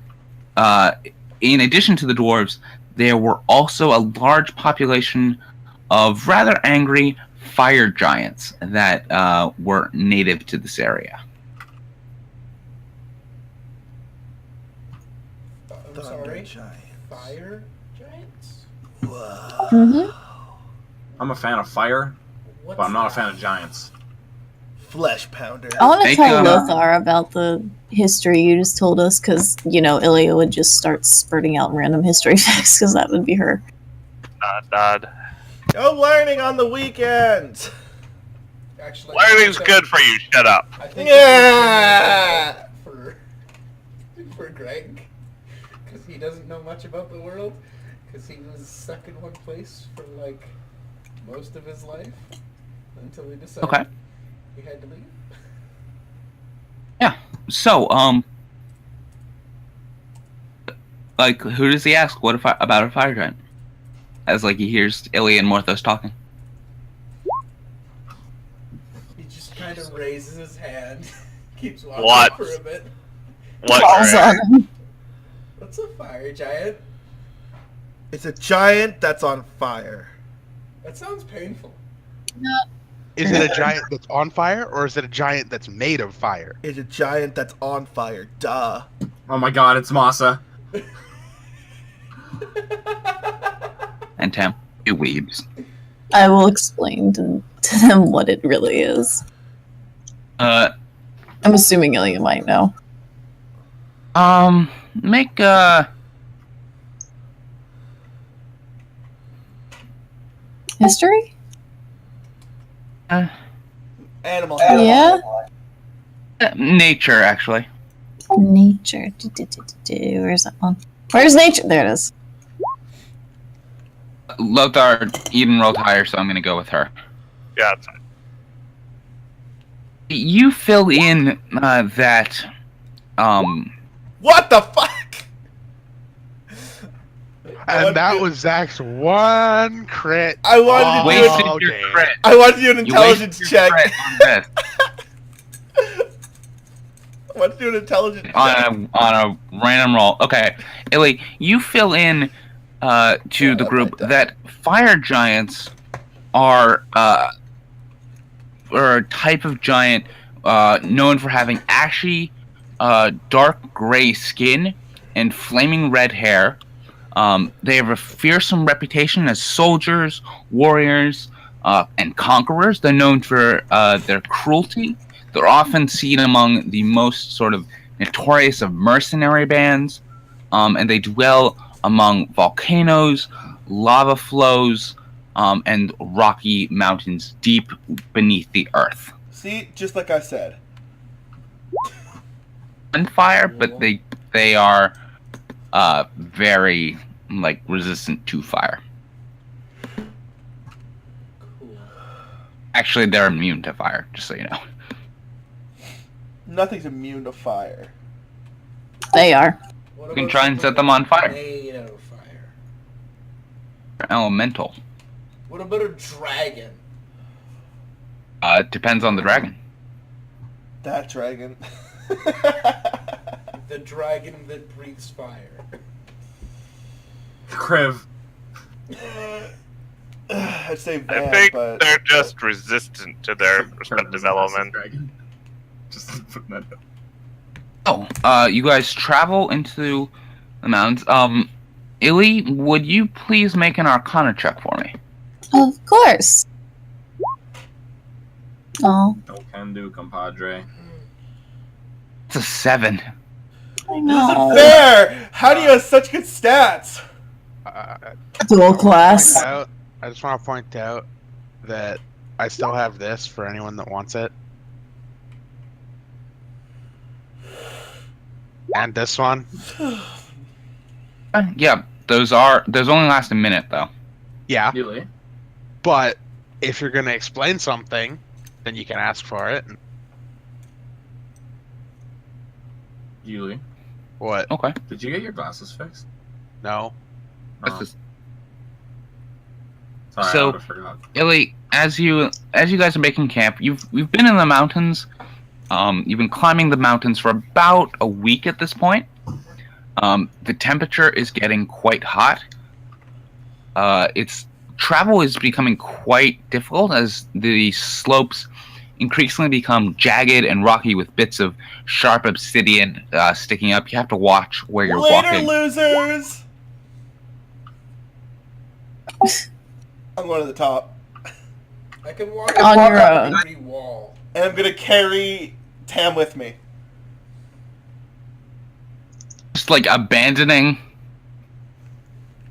in addition to the dwarves, there were also a large population of rather angry fire giants that were native to this area. I'm sorry. Fire giants? Whoa. Mm-hmm. I'm a fan of fire, What's but I'm not a that? fan of giants. Flesh pounder. I want to Make, tell Lothar about the history you just told us, because, Ilya would just start spurting out random history facts, because that would be her. Nod. Go learning on the weekends. Actually, Learning's good for you. Shut up. I think Yeah. for Greg, because he doesn't know much about the world, because he was stuck in one place for like most of his life until he decided Okay. he had to leave. So, like, who does he ask? What about a fire giant? As like he hears Illy and Morthos talking. He just kind of raises his hand, keeps walking What? for a bit. What? Calls Greg? on him. What's a fire giant? It's a giant that's on fire. That sounds painful. Is it a giant that's on fire, or is it a giant that's made of fire? It's a giant that's on fire. Duh. Oh my god, it's Masa. And Tam, it weeps. I will explain to them what it really is. I'm assuming Ilya might know. Make History? Animal. Yeah? nature actually. Nature. Where's that one? Where's nature? There it is. Lothar Eden rolled higher, so I'm gonna go with her. Yeah, it's fine. You fill in that What the fuck? And that was Zach's one crit. I wanted to do wasted it. your game. crit. I wanted to do an You intelligence wasted your check. crit on this. I wanted to do an intelligence check. on a random roll. Okay, Illy, you fill in to the group that fire giants are a type of giant known for having ashy, dark gray skin and flaming red hair. They have a fearsome reputation as soldiers, warriors, and conquerors. They're known for their cruelty. They're often seen among the most sort of notorious of mercenary bands, and they dwell among volcanoes, lava flows, and rocky mountains deep beneath the earth. See, just like I said. On fire, but they are very resistant to fire. Cool. Actually, they're immune to fire, just so you know. Nothing's immune to fire. They are. What You can about try and set something them on fire. made out of fire? They're elemental. What about a dragon? It depends on the dragon. That dragon. The dragon that breathes fire. Kriv. I'd say I Van, think but they're just resistant to their respective element. Dragon. Just putting that down. You guys travel into the mountains. Illy, would you please make an Arcana check for me? Of course. Oh, No can do, compadre. It's a 7. I This know. isn't fair! How do you have such good stats? Dual class. I just want to point out that I still have this for anyone that wants it. And this one. Yeah, those only last a minute though. Yeah. Yuli. But if you're going to explain something, then you can ask for it. Yuli. What? Okay. Did you get your glasses fixed? No. That's just- Sorry, So- I would have forgot. Illy, as you guys are making camp, you've been in the mountains. You've been climbing the mountains for about a week at this point. The temperature is getting quite hot. Travel is becoming quite difficult as the slopes increasingly become jagged and rocky with bits of sharp obsidian sticking up. You have to watch where you're Later, walking. losers! I'm going to the top. I can walk On up your own. every wall. And I'm going to carry Tam with me. Just like abandoning.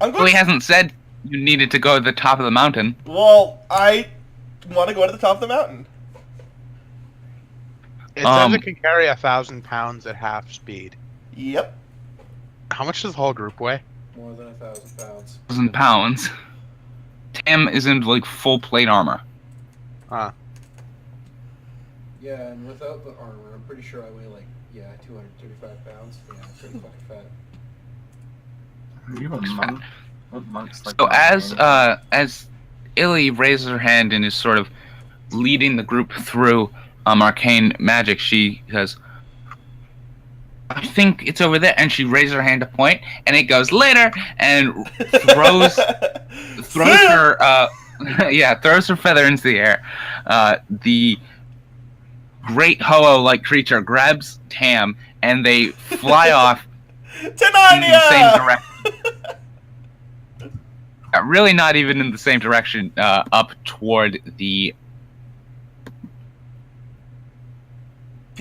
I'm Well, he going hasn't said you needed to go to the top of the mountain. Well, I want to go to the top of the mountain. It says it can carry 1,000 pounds at half speed. Yep. How much does the whole group weigh? More than 1,000 pounds. 1,000 pounds. Tam is in like full plate armor. Yeah, and without the armor, I'm pretty sure I weigh like, 235 pounds. Yeah, I'm pretty fucking fat. Are you a monk? What monks like So that? as Illy raises her hand and is sort of leading the group through arcane magic, she says, "I think it's over there," and she raises her hand to point, and it goes later, and throws her throws her feather into the air. The great Ho-Oh-like creature grabs Tam, and they fly off in the same direction. Really not even in the same direction, up toward the...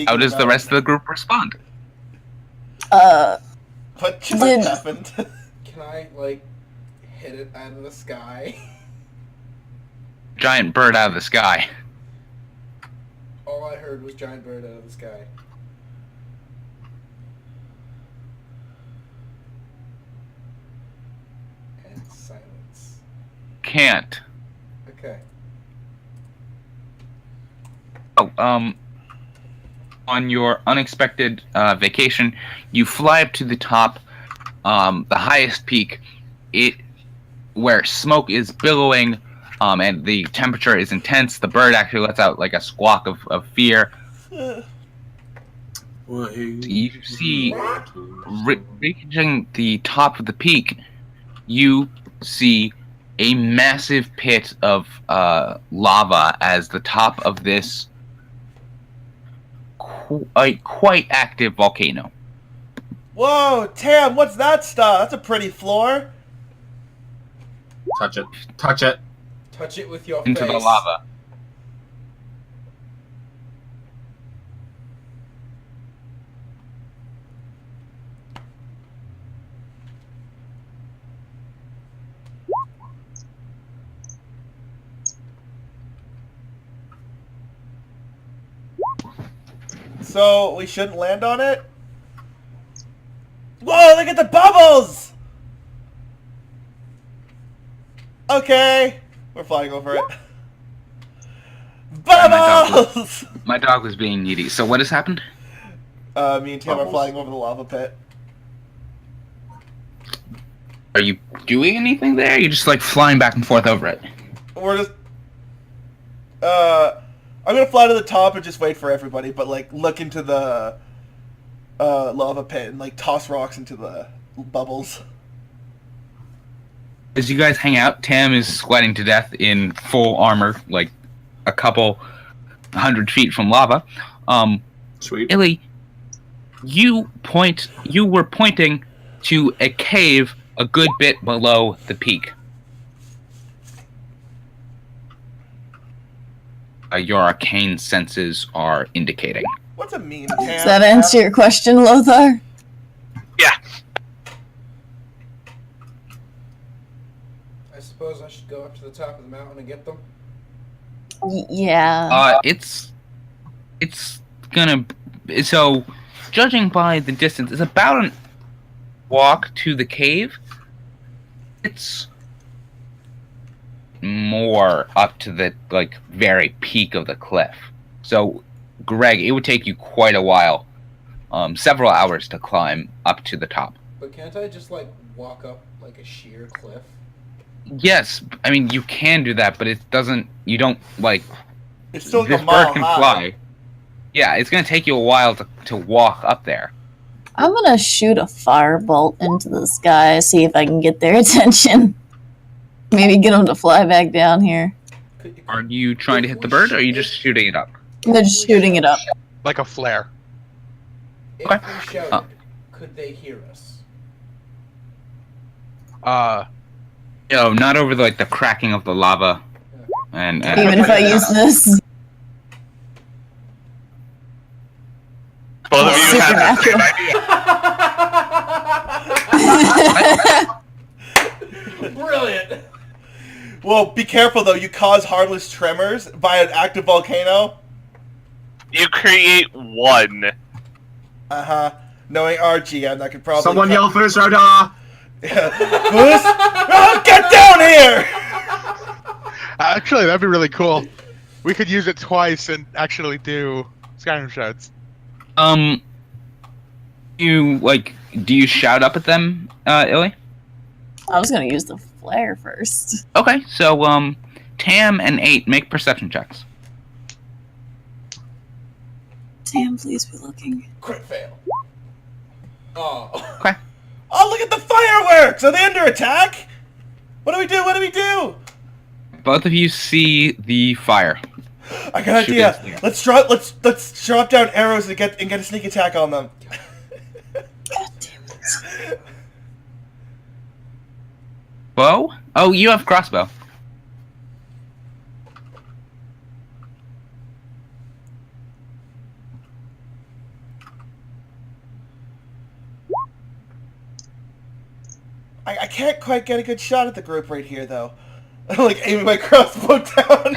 How does the rest of the group respond? What just Did- happened? Can I, like, hit it out of the sky? Giant bird out of the sky. All I heard was giant bird out of the sky. And silence. Can't. Okay. Oh, on your unexpected vacation, you fly up to the top, the highest peak, where smoke is billowing, and the temperature is intense. The bird actually lets out like a squawk of fear. You see, reaching the top of the peak, you see a massive pit of lava as the top of this quite active volcano. Whoa, Tam, what's that stuff? That's a pretty floor. Touch it. Touch it. Touch it with your Into face. the lava. So, we shouldn't land on it? Whoa, look at the bubbles! Okay, we're flying over it. Bubbles! My dog was being needy. So what has happened? Me and Tam are Bubbles. flying over the lava pit. Are you doing anything there? You're just like flying back and forth over it. We're just... I'm gonna fly to the top and just wait for everybody, but like look into the lava pit and like toss rocks into the bubbles. As you guys hang out, Tam is sweating to death in full armor, like a couple 100 feet from lava. Sweet. Illy, you were pointing to a cave a good bit below the peak. Your arcane senses are indicating. What's a mean, Tam? Does that answer your question, Lothar? Yeah. I suppose I should go up to the top of the mountain and get them. Yeah. It's gonna. So, judging by the distance, it's about an walk to the cave. It's more up to the very peak of the cliff. So, Greg, it would take you quite a while, several hours to climb up to the top. But can't I just walk up a sheer cliff? Yes, I mean you can do that, but it doesn't. You don't It's still this a mile bird can high. fly. Yeah, it's gonna take you a while to walk up there. I'm gonna shoot a firebolt into the sky, see if I can get their attention. Maybe get them to fly back down here. Are you trying to hit the bird, or are you just shooting it up? I'm just shooting it up. Like a flare. If Okay. we shouted, could they hear us? No, not over the cracking of the lava. And Even if I use this. Both of you have the same idea. Brilliant! Well, be careful though. You cause harmless tremors by an active volcano. You create one. Knowing RGM, that could probably. Someone yell for Soda! Get down here! Actually, that'd be really cool. We could use it twice and actually do Skyrim shouts. Do you shout up at them, Illy? I was gonna use the flare first. Okay, so Tam and 8 make perception checks. Damn, please be looking. Crit fail. Oh. Okay. Oh, look at the fireworks! Are they under attack? What do we do? What do we do? Both of you see the fire. I got an Shoot idea. this, Let's drop down arrows and get a sneak attack on them. God damn it. Bow? Oh, you have crossbow. I can't quite get a good shot at the group right here though. I'm aiming my crossbow down.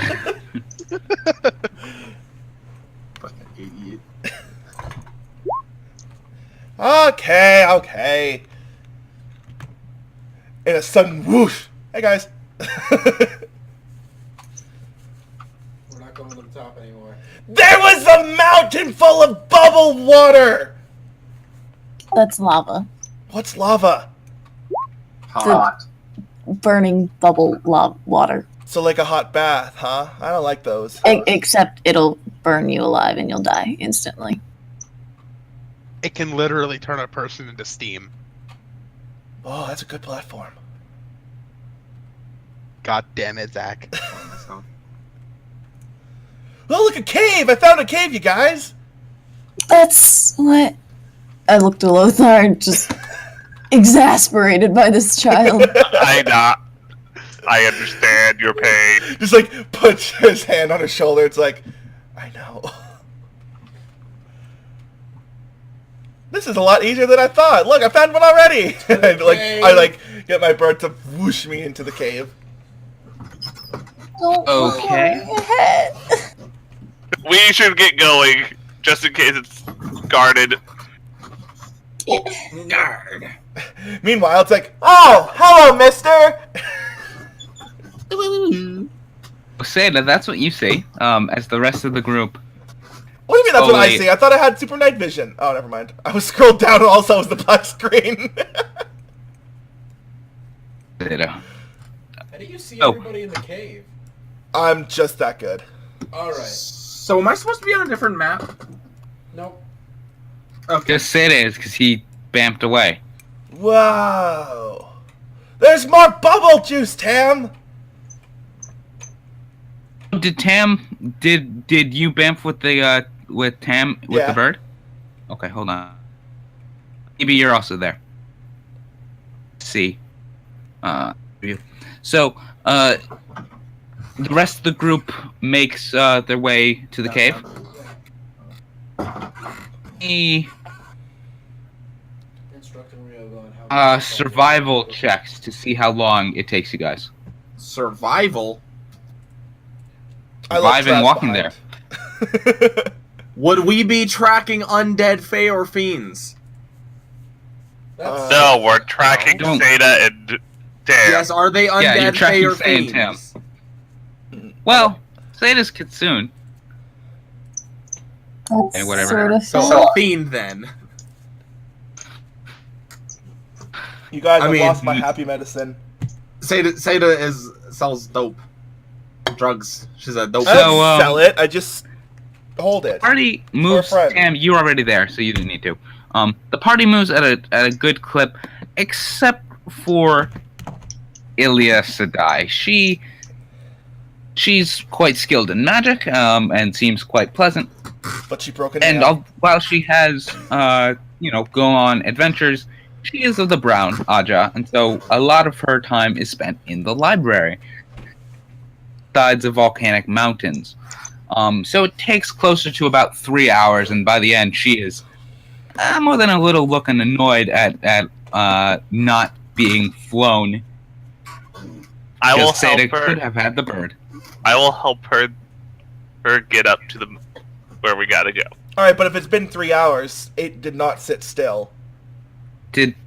Fucking idiot. Okay. In a sudden whoosh. Hey guys. We're not going to the top anymore. There was a mountain full of bubble water. That's lava. What's lava? Hot. Burning bubble water. So like a hot bath, huh? I don't like those. Except it'll burn you alive and you'll die instantly. It can literally turn a person into steam. Oh, that's a good platform. God damn it, Zach. Oh, look, a cave! I found a cave, you guys! That's what... I looked to Lothar, just exasperated by this child. I understand your pain. Just puts his hand on his shoulder. It's I know. This is a lot easier than I thought. Look, I found one already. I get my bird to whoosh me into the cave. Don't Okay. worry, ahead. We should get going, just in case it's guarded. Guard. Meanwhile, it's oh, hello, mister. Seda, that's what you see. As the rest of the group. What do you mean that's Oh, what I wait. see? I thought I had super night vision. Oh, never mind. I was scrolled down and all I saw was the black screen. Seda. How do you see Oh. everybody in the cave? I'm just that good. Alright. So am I supposed to be on a different map? Nope. Okay. Just Seda is because he bamped away. Wow. There's more bubble juice, Tam. Did you bamf with the with Tam with Yeah. the bird? Okay, hold on. Maybe you're also there. See. So, the rest of the group makes their way to the cave. Instructing survival checks to see how long it takes you guys. Survival? I left Surviving trash walking behind. Would we be tracking undead Fey or fiends? That's No, we're tracking Don't- Zeta and Tam. Yes, are they Yeah, you're undead Fey tracking or Faye and fiends? Well, Zeta's Kitsune. That's Hey, whatever. sort of So fair. a fiend then. You guys, I I mean- lost my happy medicine. Seda sells dope. Drugs. She's a dope. I So, don't sell it. I just hold it. Party moves. friend. Tam, you were already there, so you didn't need to. The party moves at a good clip, except for Ilya Sedai. She's quite skilled in magic, and seems quite pleasant. But she broke it And down. while she has, go on adventures, she is of the brown Aja, and so a lot of her time is spent in the library, sides of volcanic mountains. So it takes closer to about 3 hours, and by the end, she is more than a little looking annoyed at not being flown. I will Because Seda help her. could have had the bird. I will help her get up to the where we gotta go. Alright, but if it's been 3 hours, it did not sit still.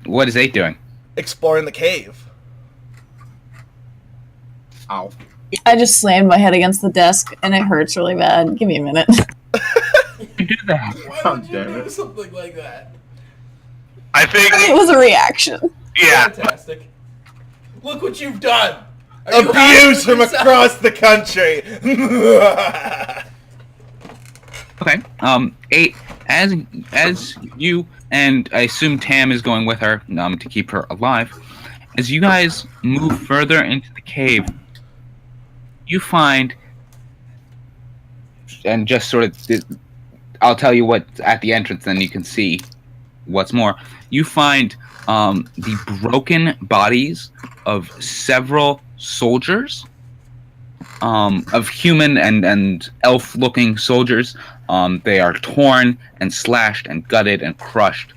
What is 8 doing? Exploring the cave. Ow. I just slammed my head against the desk and it hurts really bad. Give me a minute. You do that. Why would you damn do it. something like that? I think, It was a reaction. yeah. Fantastic. Look what you've done. Are you happy Abuse with from yourself? across the country! Okay. 8. As you and I assume Tam is going with her to keep her alive. As you guys move further into the cave, you find, and just sort of, I'll tell you what's at the entrance, then you can see what's more. You find the broken bodies of several soldiers, of human and elf-looking soldiers. They are torn and slashed and gutted and crushed,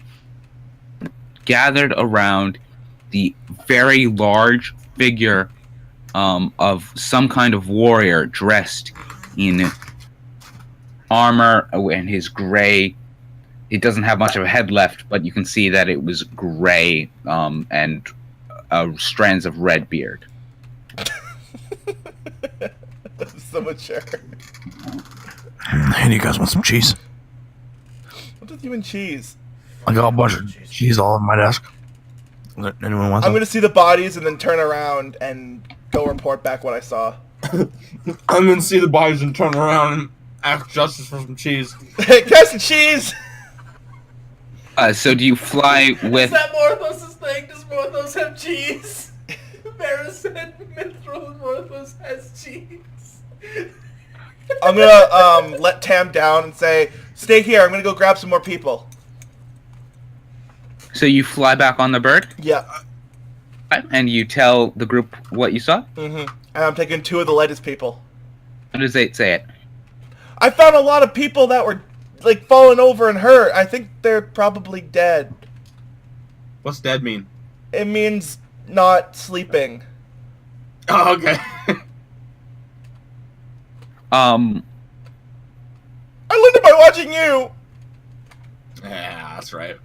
gathered around the very large figure of some kind of warrior dressed in armor and his gray. It doesn't have much of a head left, but you can see that it was gray and strands of red beard. So mature. Hey, do you guys want some cheese? What with you and cheese? I got a bunch of cheese all over my desk. Anyone want I'm some? gonna see the bodies and then turn around and go report back what I saw. I'm gonna see the bodies and turn around and ask Justice for some cheese. Hey, get some cheese! So do you fly Is with? that Morthos' thing? Does Morthos have cheese? Varys said Mithril Morthos has cheese. I'm gonna let Tam down and say, stay here, I'm gonna go grab some more people. So you fly back on the bird, Yeah. and you tell the group what you saw. And I'm taking 2 of the lightest people. How does it say it? I found a lot of people that were, like, falling over and hurt. I think they're probably dead. What's dead mean? It means not sleeping. Oh, okay. I learned it by watching you! Yeah, that's right.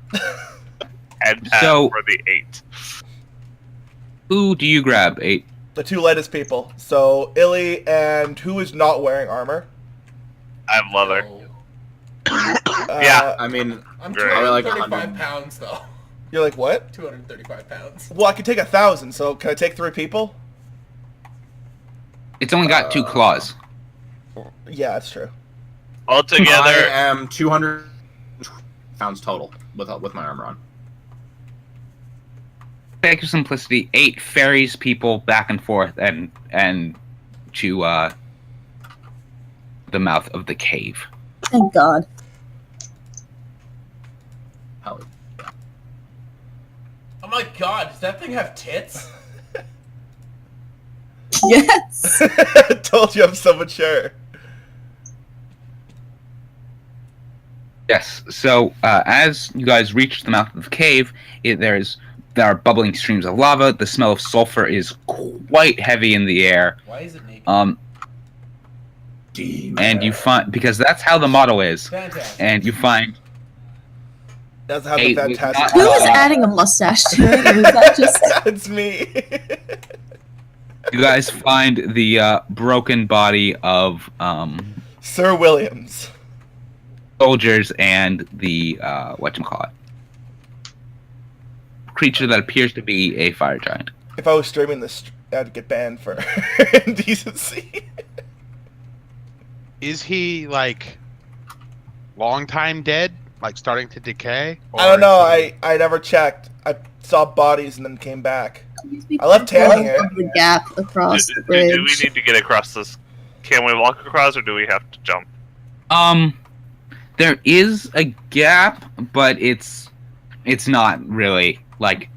And So- for the 8. Who do you grab? 8. The 2 lightest people. So, Illy and who is not wearing armor? I have leather. Oh, Yeah. I mean, I'm Great. 235 100. pounds though. You're like, what? 235 pounds. Well, I could take 1,000, so can I take 3 people? It's only got 2 claws. Yeah, that's true. I Altogether, am 200 pounds total with my armor on. Sake of simplicity, 8 ferries people back and forth and to the mouth of the cave. Thank God. Hell, Oh my god, does that thing have tits? Yes. I told you I'm so mature. Yes. So as you guys reach the mouth of the cave, there's there are bubbling streams of lava. The smell of sulfur is quite heavy in the air. Why is it naked? And you find, because that's how the motto is. Fantastic. And you find That's how Hey, the with fantastic. Who is Uh, adding a mustache to it? Or is that just It's me. you guys find the broken body of Sir Williams. soldiers and the whatchamacallit, creature that appears to be a fire giant. If I was streaming this, I'd get banned for indecency. Is he like long time dead? Like starting to decay? I don't know. Or is I never checked. I saw bodies and then came back. I left Tammy here. the gap across the Do bridge? we need to get across this? Can we walk across, or do we have to jump? There is a gap, but it's not really like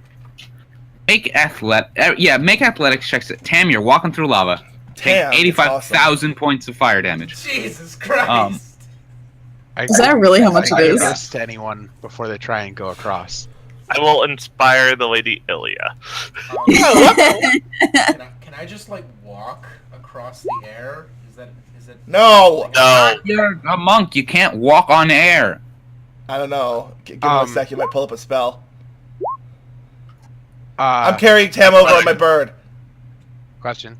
make athletics checks. Tam, you're walking through lava. Take Tam, it's 85,000 points of fire damage. Jesus Christ! Is that really how much I it is? suggest to anyone before they try and go across. I will inspire the Lady Ilya. Can I just like walk across the air? Is it? No. No. You're a monk. You can't walk on air. I don't know. Give me a sec. You might pull up a spell. I'm I'm carrying Tam over on my bird. Question.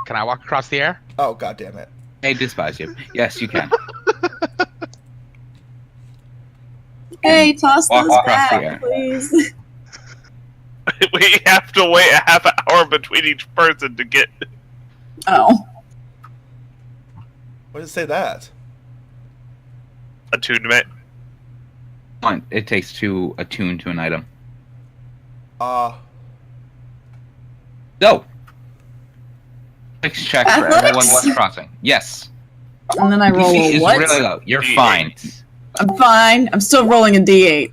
Can I walk across the air? Oh, god damn it. They despise you. Yes, you can. Hey, toss Walk those across the back, air. please. We have to wait a half hour between each person to get. Oh. Why does it say that? Attunement. It takes to attune to an item. Go. Athletics check for everyone Athletics? that's crossing. Yes. And then I roll DC a is what? really low. You're D8. fine. I'm fine. I'm still rolling a d8.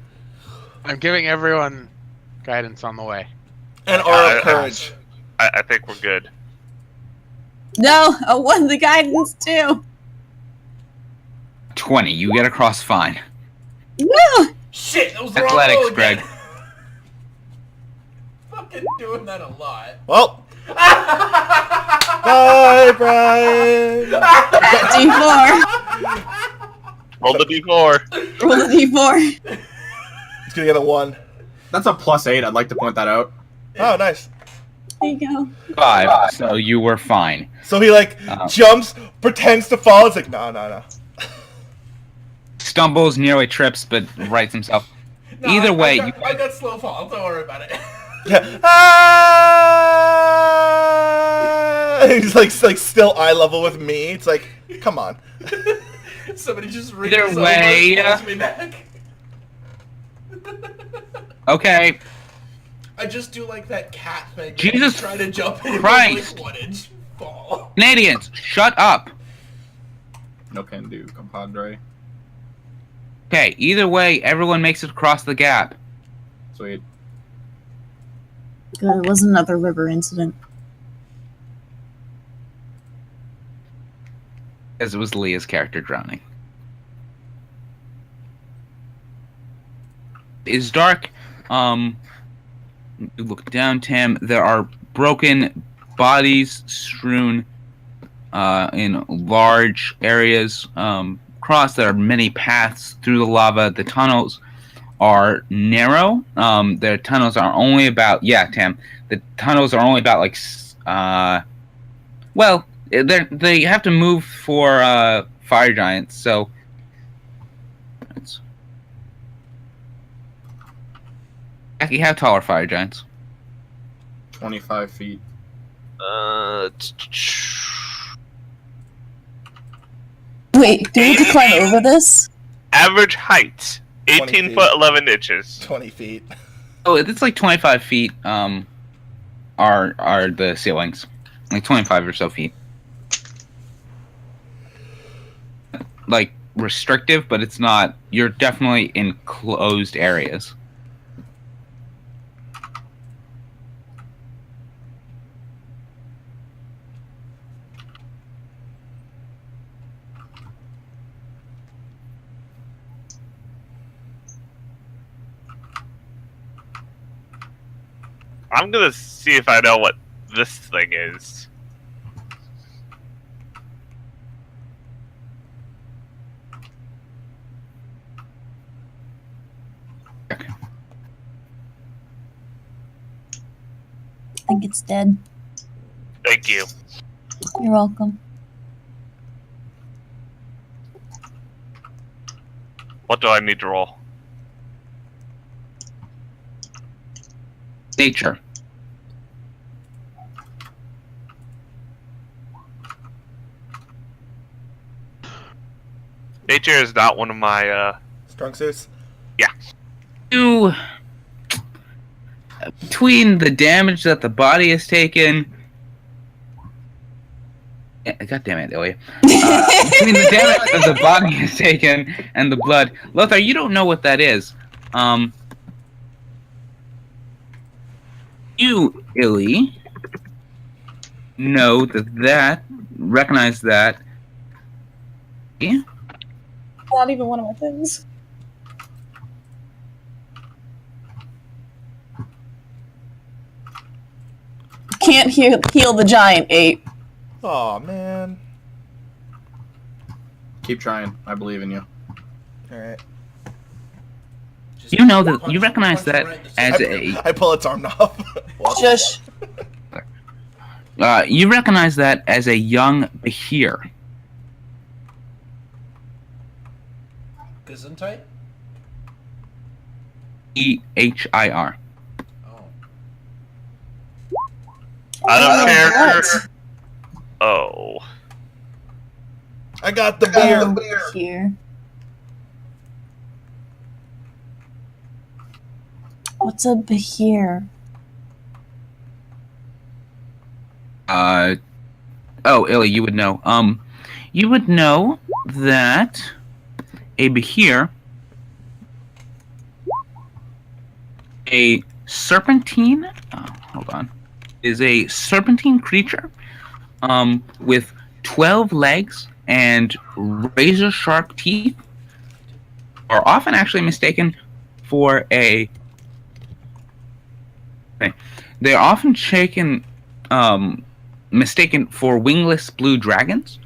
I'm giving everyone guidance on the way. And aura of courage. I think we're good. No, I won the guidance too. 20. You get across fine. No. Shit, that was the wrong Athletics, roll again. Greg. Fucking doing that a lot. Well. Bye, Brian. Got Roll the d4. d4. Roll the d4. It's gonna get a 1. That's a +8. I'd like to point that out. Oh, nice. There you go. 5. So you were fine. So he jumps, pretends to fall. It's like no. Stumbles, nearly trips, but rights himself. No, Either way, I got slow fall. Don't worry about it. Yeah. Ah! He's like still eye level with me. It's like, come on. Somebody just Either reaches over way, and pulls me back. Okay. I just do like that cat thing. Jesus Try to jump in Christ. like 1 inch fall. Canadians, shut up. No can do, compadre. Okay, either way, everyone makes it across the gap. Sweet. Good, it was another river incident. As it was Leah's character drowning. It's dark. You look down, Tam. There are broken bodies strewn in large areas. Across, there are many paths through the lava. The tunnels are narrow. The tunnels are only about Tam. The tunnels are only about they have to move for fire giants. So Jackie, how tall are fire giants? 25 feet. Wait, do we have to climb over this? Average height 20 18 feet. foot 11 inches. 20 feet. Oh, it's like 25 feet. Are the ceilings like 25 or so feet? Like restrictive, but it's not. You're definitely in closed areas. I'm gonna see if I know what this thing is. I think it's dead. Thank you. You're welcome. What do I need to roll? Nature. Nature is not one of my, Strong suits. You, between the damage that the body has taken, God damn it, Ilya. Between the damage that the body has taken and the blood, Lothar, you don't know what that is. You, Illy, know recognize that. Yeah. Not even one of my things. Can't heal the giant ape. Aw, man. Keep trying. I believe in you. Alright. You know that you recognize that as I pull its arm off. Shush. you recognize that as a young Behir. Gesundheit? Ehir. Oh. out of character. What? Oh. I got the beer. Here. What's a Behir? Oh, Illy, you would know. You would know that a Behir, a serpentine, hold on, is a serpentine creature, with 12 legs and razor-sharp teeth, are often actually mistaken for a... They're often mistaken for wingless blue dragons,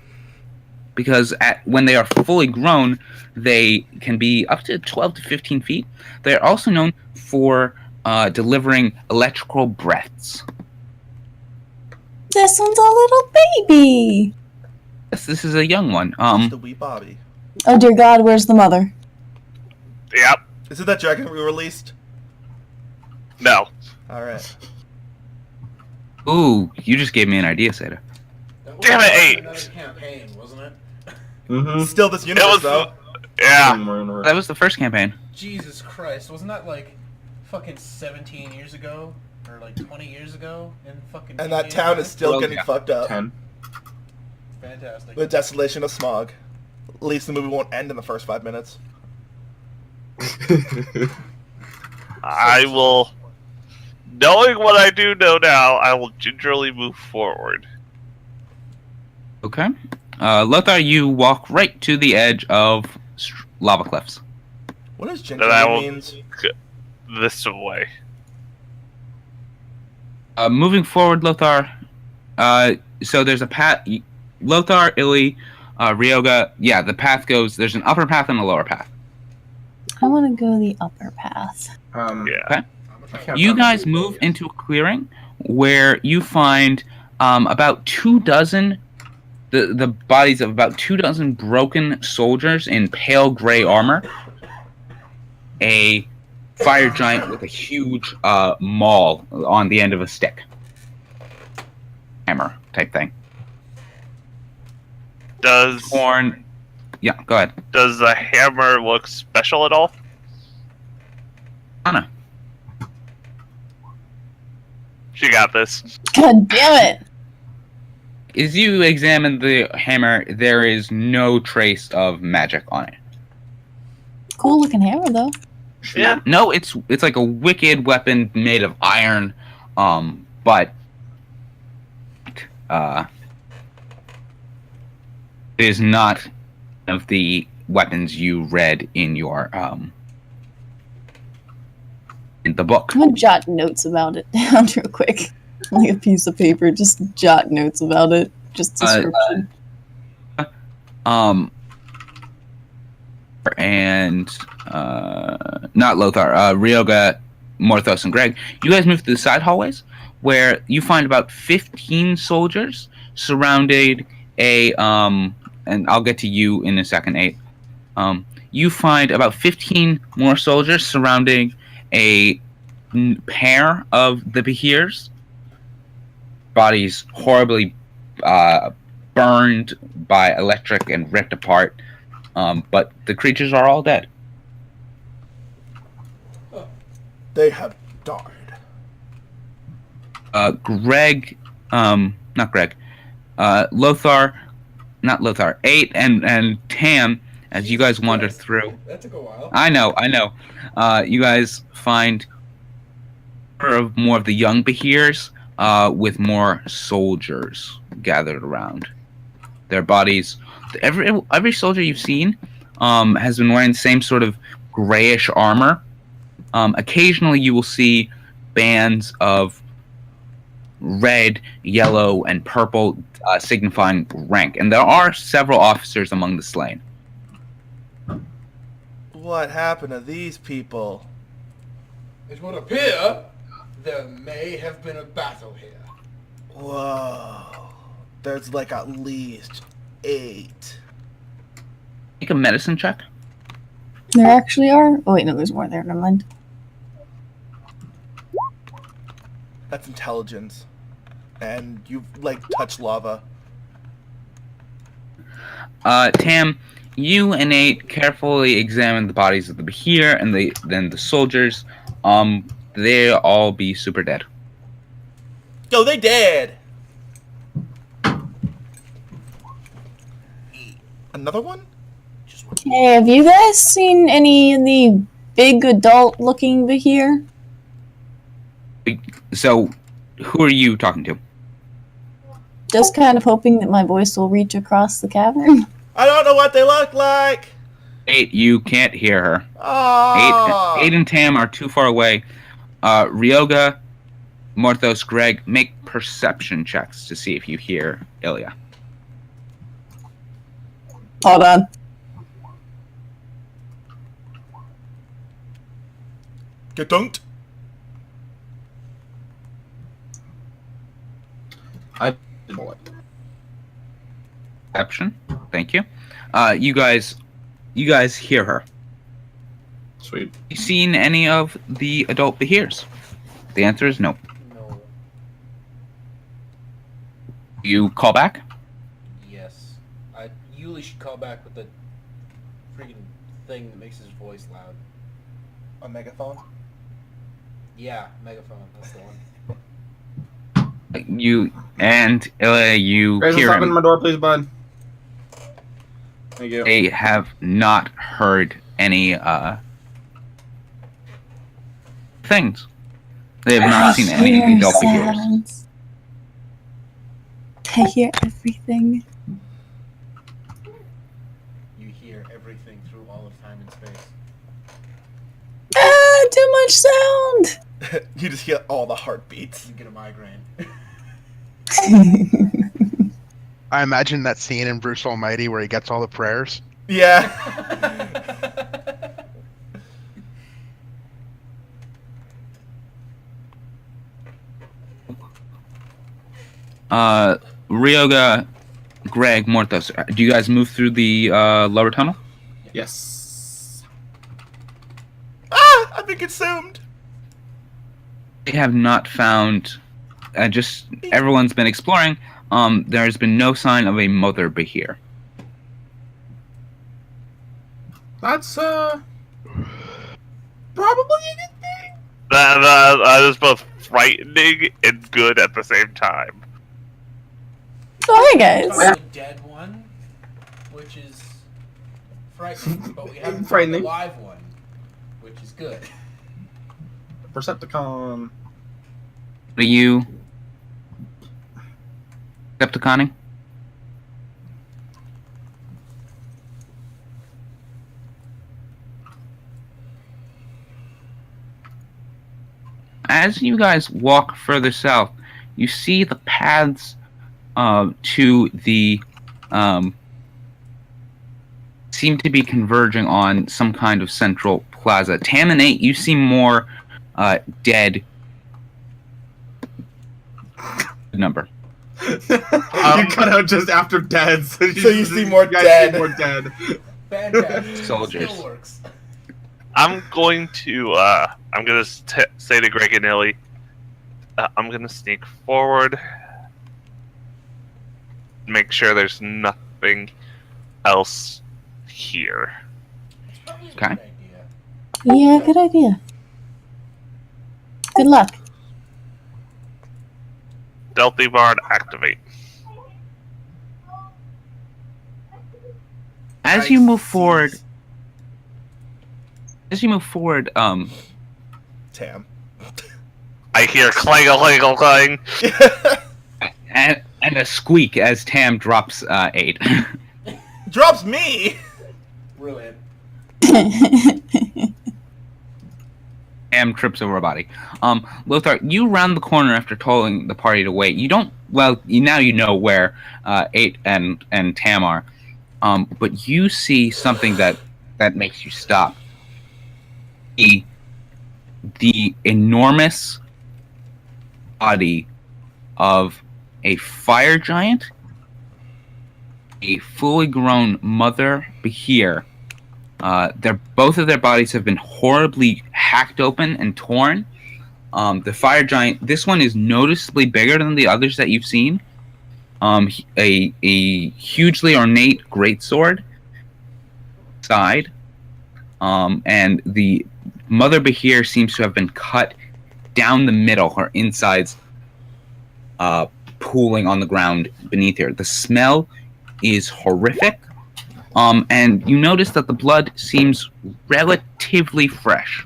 because when they are fully grown, they can be up to 12 to 15 feet. They're also known for delivering electrical breaths. This one's a little baby. Yes, this is a young one. Just a wee Bobby. Oh dear God, where's the mother? Yep. Is it that dragon we released? No. Alright. Ooh, you just gave me an idea, Seda. That Damn it, eight. Another campaign, wasn't it? Mm-hmm. Still this universe, though. Yeah. That was the first campaign. Jesus Christ, wasn't that like fucking 17 years ago? Or like 20 years ago? In fucking And that GTA? town is still Well, getting yeah. fucked up. 10. Fantastic. The desolation of smog. At least the movie won't end in the first 5 minutes. I will. Knowing what I do know now, I will gingerly move forward. Okay. Lothar, you walk right to the edge of lava cliffs. What does Then I will means? this way. Moving forward, Lothar. So there's a path. Lothar, Illy, Ryoga. Yeah, the path goes. There's an upper path and a lower path. I want to go the upper path. Yeah. You guys move into a clearing where you find about 24 the bodies of about 24 broken soldiers in pale gray armor. A fire giant with a huge maul on the end of a stick. Hammer type thing. Does Yeah, go ahead. Does the hammer look special at all? Anna. She got this. God damn it! As you examine the hammer, there is no trace of magic on it. Cool looking hammer though. Yeah. No, it's like a wicked weapon made of iron, but it is not one of the weapons you read in your in the book. I'm gonna jot notes about it down real quick. Like a piece of paper, just jot notes about it. Just description. And not Lothar, Ryoga, Morthos, and Greg. You guys move through the side hallways where you find about 15 soldiers surrounded and I'll get to you in a second, 8. You find about 15 more soldiers surrounding a pair of the Behirs. Bodies horribly burned by electric and ripped apart. But the creatures are all dead. They have died. Greg, not Greg, Lothar, not Lothar, 8 and Tam, as you guys wander through. That took a while. I know. You guys find more of the young Behirs with more soldiers gathered around. Their bodies, every soldier you've seen has been wearing the same sort of grayish armor. Occasionally you will see bands of red, yellow, and purple signifying rank. And there are several officers among the slain. What happened to these people? It would appear there may have been a battle here. Whoa. There's like at least 8. Make a medicine check. There actually are. Oh wait, no, there's more there. Never mind. That's intelligence. And you've like touched lava. Tam, you and 8 carefully examine the bodies of the Behir and then the soldiers. They'll all be super dead. Yo, they dead! Another one? Hey, have you guys seen any of the big adult-looking Behir? So, who are you talking to? Just kind of hoping that my voice will reach across the cavern. I don't know what they look like! 8, you can't hear her. Oh. 8 and Tam are too far away. Ryoga, Morthos, Greg, make perception checks to see if you hear Ilya. Hold on. Get dunked. Perception. Thank you. You guys hear her. Sweet. You seen any of the adult Behirs? The answer is no. No. You call back? Yes. Yuli should call back with the freaking thing that makes his voice loud. A megaphone? Yeah, megaphone. That's the one. You and Ilya, you Grayson, hear stop him. in my door, please, bud. Thank you. They have not heard any things. They have not seen any hear adult Behirs. sounds. I hear everything. You hear everything through all of time and space. Ah, too much sound! You just hear all the heartbeats. You get a migraine. I imagine that scene in Bruce Almighty where he gets all the prayers. Yeah. Ryoga, Greg, Morthos, do you guys move through the lower tunnel? Yes. Ah! I've been consumed! They have not found. Just everyone's been exploring. There's been no sign of a mother Behir. That's probably a good thing. That is both frightening and good at the same time. Oh, hey guys. The dead one, which is frightening, but we haven't found the Frightening. live one, which is good. Percepticon. Are you Decepticoning? As you guys walk further south, you see the paths to the seem to be converging on some kind of central plaza. Tam and 8, you see more dead number. You cut out just after dead, so you see more guys dead. see more dead. Fantastic. Soldiers. Still works. I'm going to say to Greg and Illy, I'm going to sneak forward, make sure there's nothing else here. Okay. Yeah, good idea. Good luck. Stealthy Bard, activate. As you move forward, Tam. I hear clang, clang, clang. and a squeak as Tam drops 8. Drops me! Brilliant. Tam trips over a body. Lothar, you round the corner after telling the party to wait. You don't. Well, now you know where 8 and Tam are. But you see something that makes you stop. The enormous body of a fire giant, a fully grown mother behir. Both of their bodies have been horribly hacked open and torn. The fire giant, this one is noticeably bigger than the others that you've seen. A hugely ornate greatsword side, and the mother behir seems to have been cut down the middle, her insides pooling on the ground beneath her. The smell is horrific. And you notice that the blood seems relatively fresh.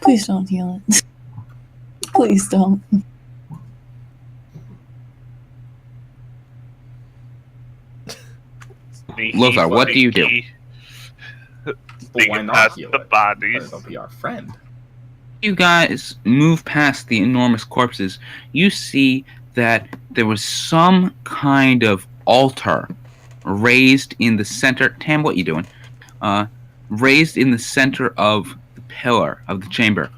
Please don't heal it. Please don't. Lothar, what do you do? But why not Past heal the it? bodies. That'll be our friend. You guys move past the enormous corpses. You see that there was some kind of altar raised in the center. Tam, what you doing? Raised in the center of the pillar of the chamber.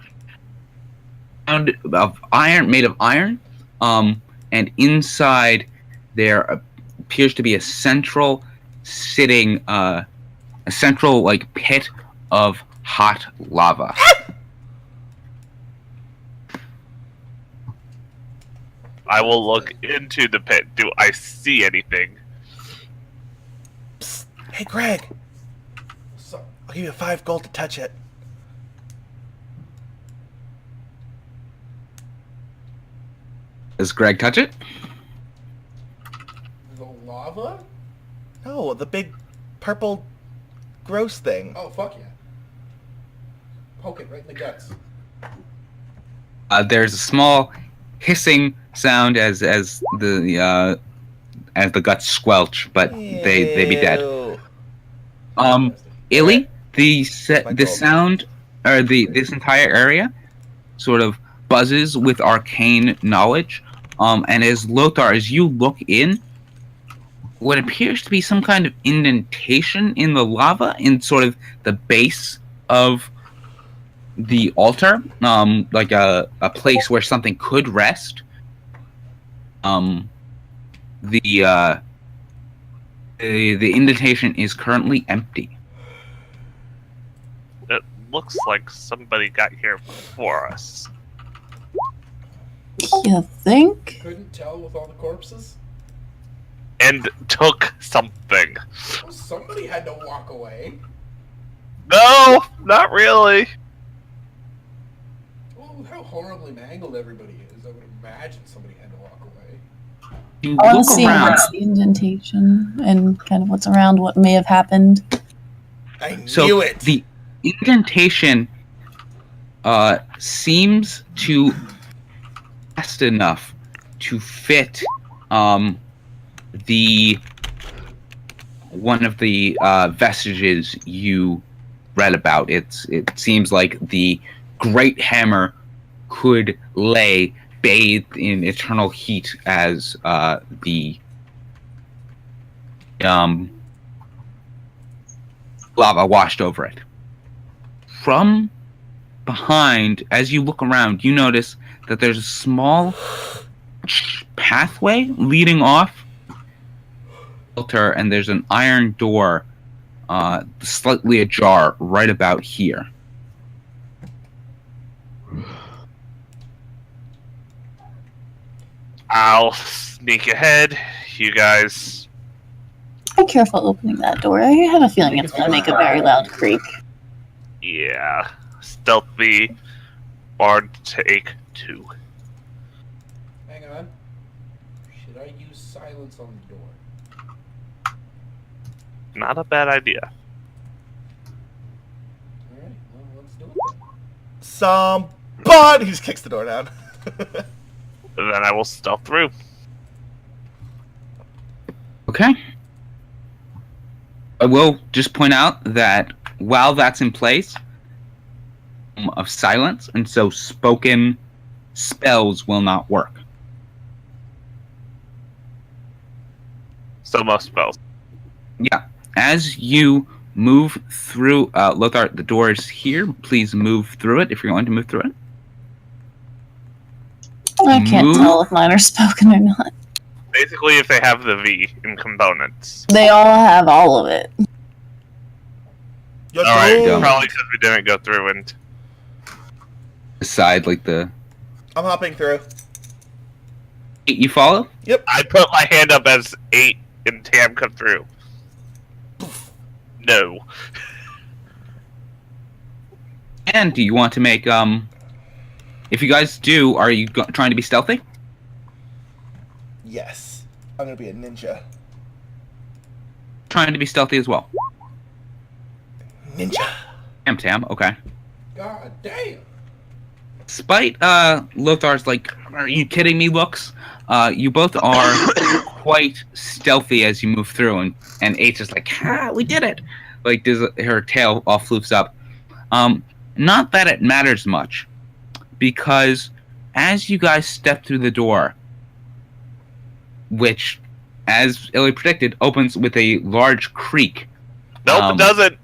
Made of iron. And inside there appears to be a central sitting, a central like pit of hot lava. I will look into the pit. Do I see anything? Psst. Hey, Greg. So, I'll give you 5 gold to touch it. Does Greg touch it? the lava? No, the big purple gross thing. Oh, fuck yeah. Poke it right in the guts. There's a small hissing sound as the guts squelch, but they be dead. Ew. Illy, the gold. sound or this entire area sort of buzzes with arcane knowledge. And as Lothar, as you look in, what appears to be some kind of indentation in the lava in sort of the base of the altar, like a place where something could rest. The indentation is currently empty. It looks like somebody got here before us. You think? Couldn't tell with all the corpses? And took something. Well, somebody had to walk away. No, not really. Well, how horribly mangled everybody is, I would imagine somebody had to walk away. You I want look to see around. what's the indentation and kind of what's around what may have happened. I knew So it. the indentation seems to fast enough to fit the one of the vestiges you read about. It seems like the Great Hammer could lay bathed in eternal heat as the lava washed over it. From behind, as you look around, you notice that there's a small pathway leading off filter, and there's an iron door slightly ajar right about here. I'll sneak ahead. You guys. Be careful opening that door. I have a feeling it's going to make a very loud creak. Yeah. Stealthy. Or take 2. Hang on. Should I use silence on the door? Not a bad idea. Alright, well, let's do it then. Somebody! He just kicks the door down. Then I will stealth through. Okay. I will just point out that while that's in place, of silence, and so spoken spells will not work. So most spells. Yeah. As you move through, Lothar, the door is here. Please move through it if you're going to move through it. I can't Move. tell if mine are spoken or not. Basically, if they have the V in components. They all have all of it. Let's Alright, go. probably because we didn't go through and... Side, like the... I'm hopping through. You follow? I put my hand up as 8 and Tam come through. No. And do you want to make, if you guys do, are you trying to be stealthy? Yes. I'm gonna be a ninja. Trying to be stealthy as well. Ninja. Tam, okay. God damn! Despite Lothar's like, are you kidding me looks, you both are quite stealthy as you move through, and H is like, ha, we did it! Like, her tail all floofs up. Not that it matters much, because as you guys step through the door, which, as Illy predicted, opens with a large creak. Nope, it doesn't.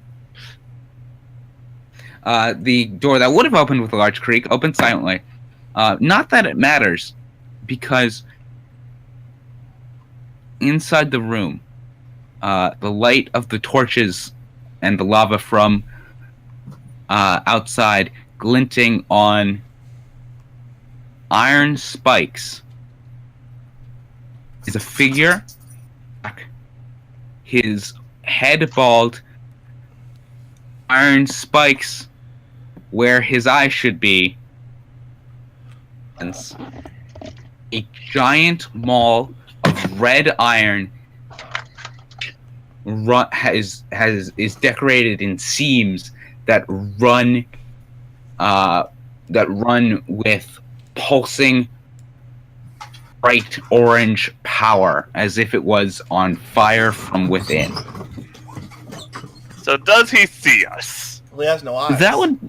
The door that would have opened with a large creak opened silently. Not that it matters, because inside the room, the light of the torches and the lava from outside glinting on iron spikes is a figure. His head bald, iron spikes where his eyes should be. A giant maul of red iron is decorated in seams that run with pulsing bright orange power, as if it was on fire from within. So does he see us? Well, he has no eyes. That would...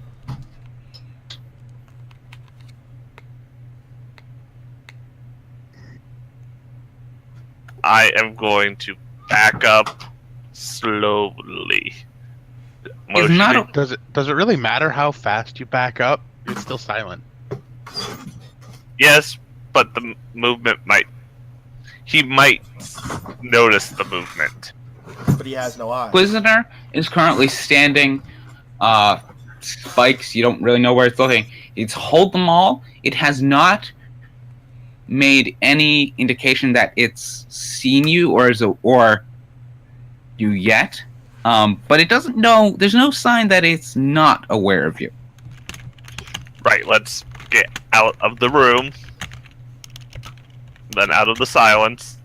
I am going to back up slowly. It's not Does it really matter how fast you back up? It's still silent. Yes, but the movement might... He might notice the movement. But he has no eyes. Prisoner is currently standing. Spikes, you don't really know where it's looking. It's hold them all. It has not made any indication that it's seen you or you yet. But it doesn't know. There's no sign that it's not aware of you. Right, let's get out of the room. Then out of the silence.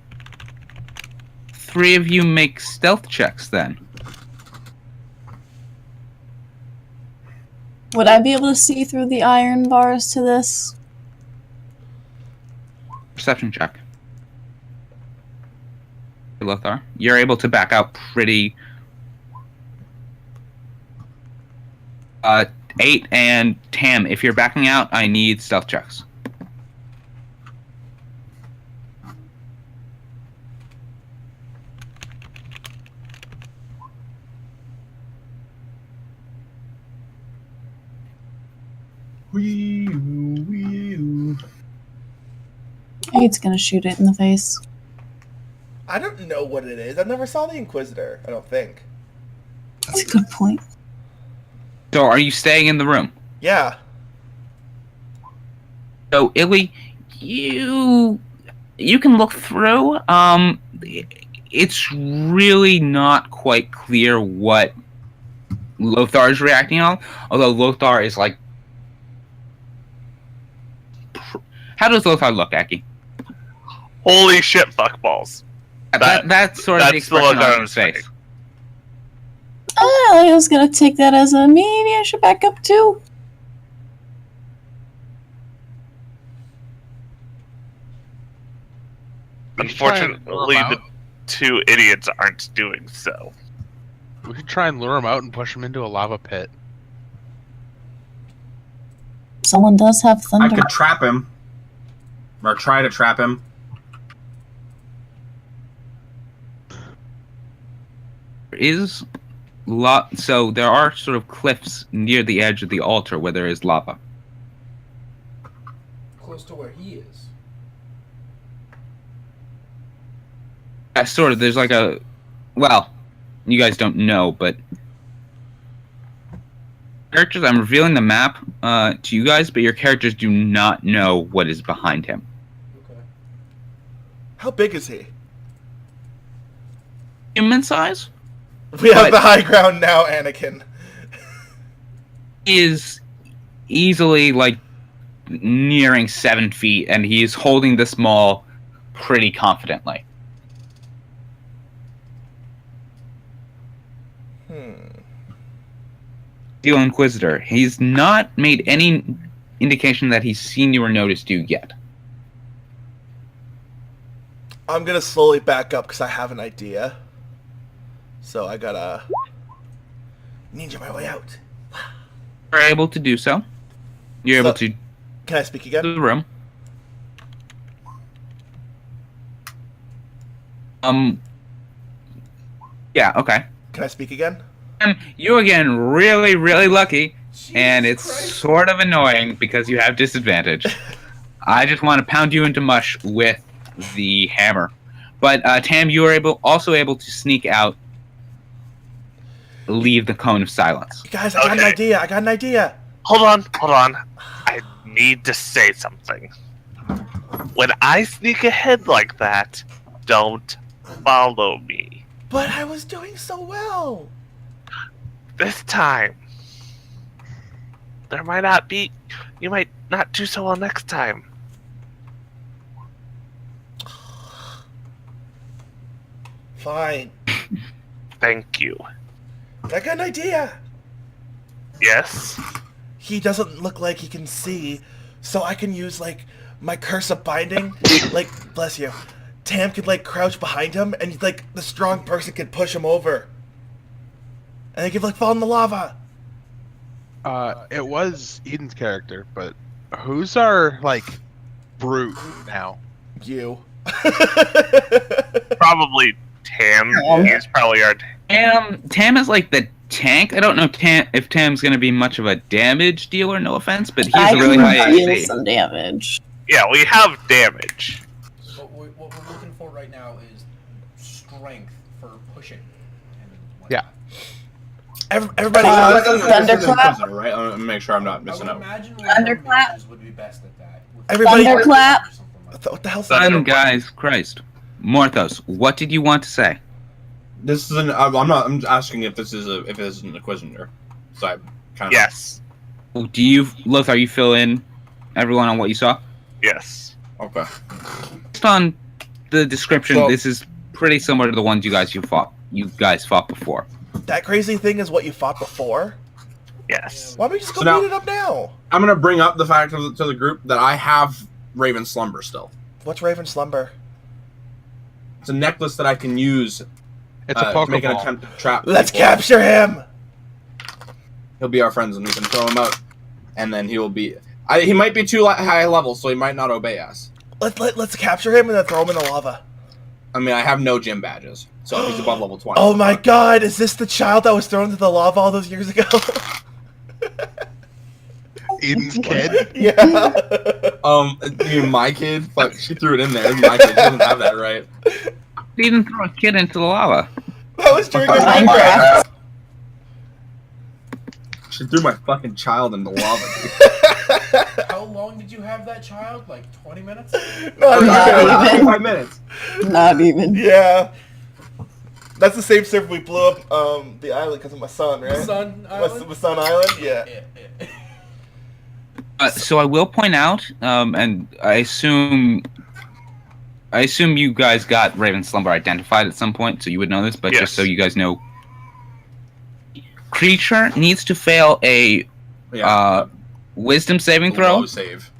3 of you make stealth checks then. Would I be able to see through the iron bars to this? Perception check. Lothar, you're able to back out pretty 8 and Tam, if you're backing out, I need stealth checks. Eight's gonna shoot it in the face. I don't know what it is. I never saw the Inquisitor. I don't think. That's a good point. So, are you staying in the room? Yeah. So, Illy, you can look through. It's really not quite clear what Lothar is reacting on. Although Lothar is like, how does Lothar look, Aki? Holy shit, fuckballs. That's sort of the That's the expression look on on his his face. face. I was gonna take that as a maybe I should back up too. Unfortunately, the two idiots aren't doing so. We could try and lure him out and push him into a lava pit. Someone does have I thunder. could trap him. Or try to trap him. So there are sort of cliffs near the edge of the altar where there is lava. Close to where he is. Sort of. There's like a, well, you guys don't know, but characters. I'm revealing the map to you guys, but your characters do not know what is behind him. Okay. How big is he? Human size. We have But- the high ground now, Anakin. He is easily like nearing 7 feet, and he is holding this maul pretty confidently. Steel Inquisitor. He's not made any indication that he's seen you or noticed you yet. I'm gonna slowly back up because I have an idea. So I gotta ninja my way out. You're able to do so. You're able So- to Can I speak to again? the room. Yeah, okay. Can I speak again? You again really, really lucky, and it's Christ. sort of annoying because you have disadvantage. I just want to pound you into mush with the hammer. But Tam, you are also able to sneak out, leave the cone of silence. You guys, I got an Okay. idea. I got an idea. Hold on. I need to say something. When I sneak ahead like that, don't follow me. But I was doing so well. This time, there might not be. You might not do so well next time. Fine. Thank you. I got an idea. Yes? He doesn't look like he can see, so I can use like my curse of binding. Like, bless you. Tam could like crouch behind him, and like the strong person could push him over, and they could like fall in the lava. It was Eden's character, but who's our, like, brute now? You. Probably Tam. He's probably our. Tam is like the tank. I don't know if Tam's going to be much of a damage dealer, no offense, but he's I a really can high deal AC. some damage. Yeah, we have damage. What we're looking for right now is strength for pushing. And Yeah. Everybody. Thunderclap? Right? Let me make sure I'm not I missing would out. imagine Thunderclap? mages would be best at that. With Everybody- Thunderclap? What the hell's Son, that? guys, Christ. Morthos, what did you want to say? This is an. I'm asking if this is an Inquisitor. So I kind of. Yes. Do you, Lothar, you fill in everyone on what you saw? Yes. Okay. Based on the description, So- this is pretty similar to the ones you guys fought before. That crazy thing is what you fought before. Yes. Why don't we just go So now- beat it up now? I'm gonna bring up the fact to the group that I have Raven Slumber still. What's Raven Slumber? It's a necklace that I can use It's a to make an Pokeball. attempt to trap. Let's people. capture him. he'll be our friends, and we can throw him out, and then he will be. He might be too high level, so he might not obey us. Let's capture him and then throw him in the lava. I mean, I have no gym badges, so if he's above level 20. Oh my god, is this the child that was thrown into the lava all those years ago? Eden's kid. Yeah. You mean my kid? Fuck, she threw it in there. My kid doesn't have that right. He didn't throw a kid into the lava. That was during Minecraft. She threw my fucking child into lava, dude. How long did you have that child? Like 20 minutes? Not Not even. even. 5 minutes. Not even. Yeah. That's the same server we blew up the island because of my son, right? Sun Island? My son Island? Yeah. So I will point out, and I assume you guys got Raven Slumber identified at some point, so you would know this. But Yes. just so you guys know, creature needs to fail a Yeah. Wisdom saving Low throw. save.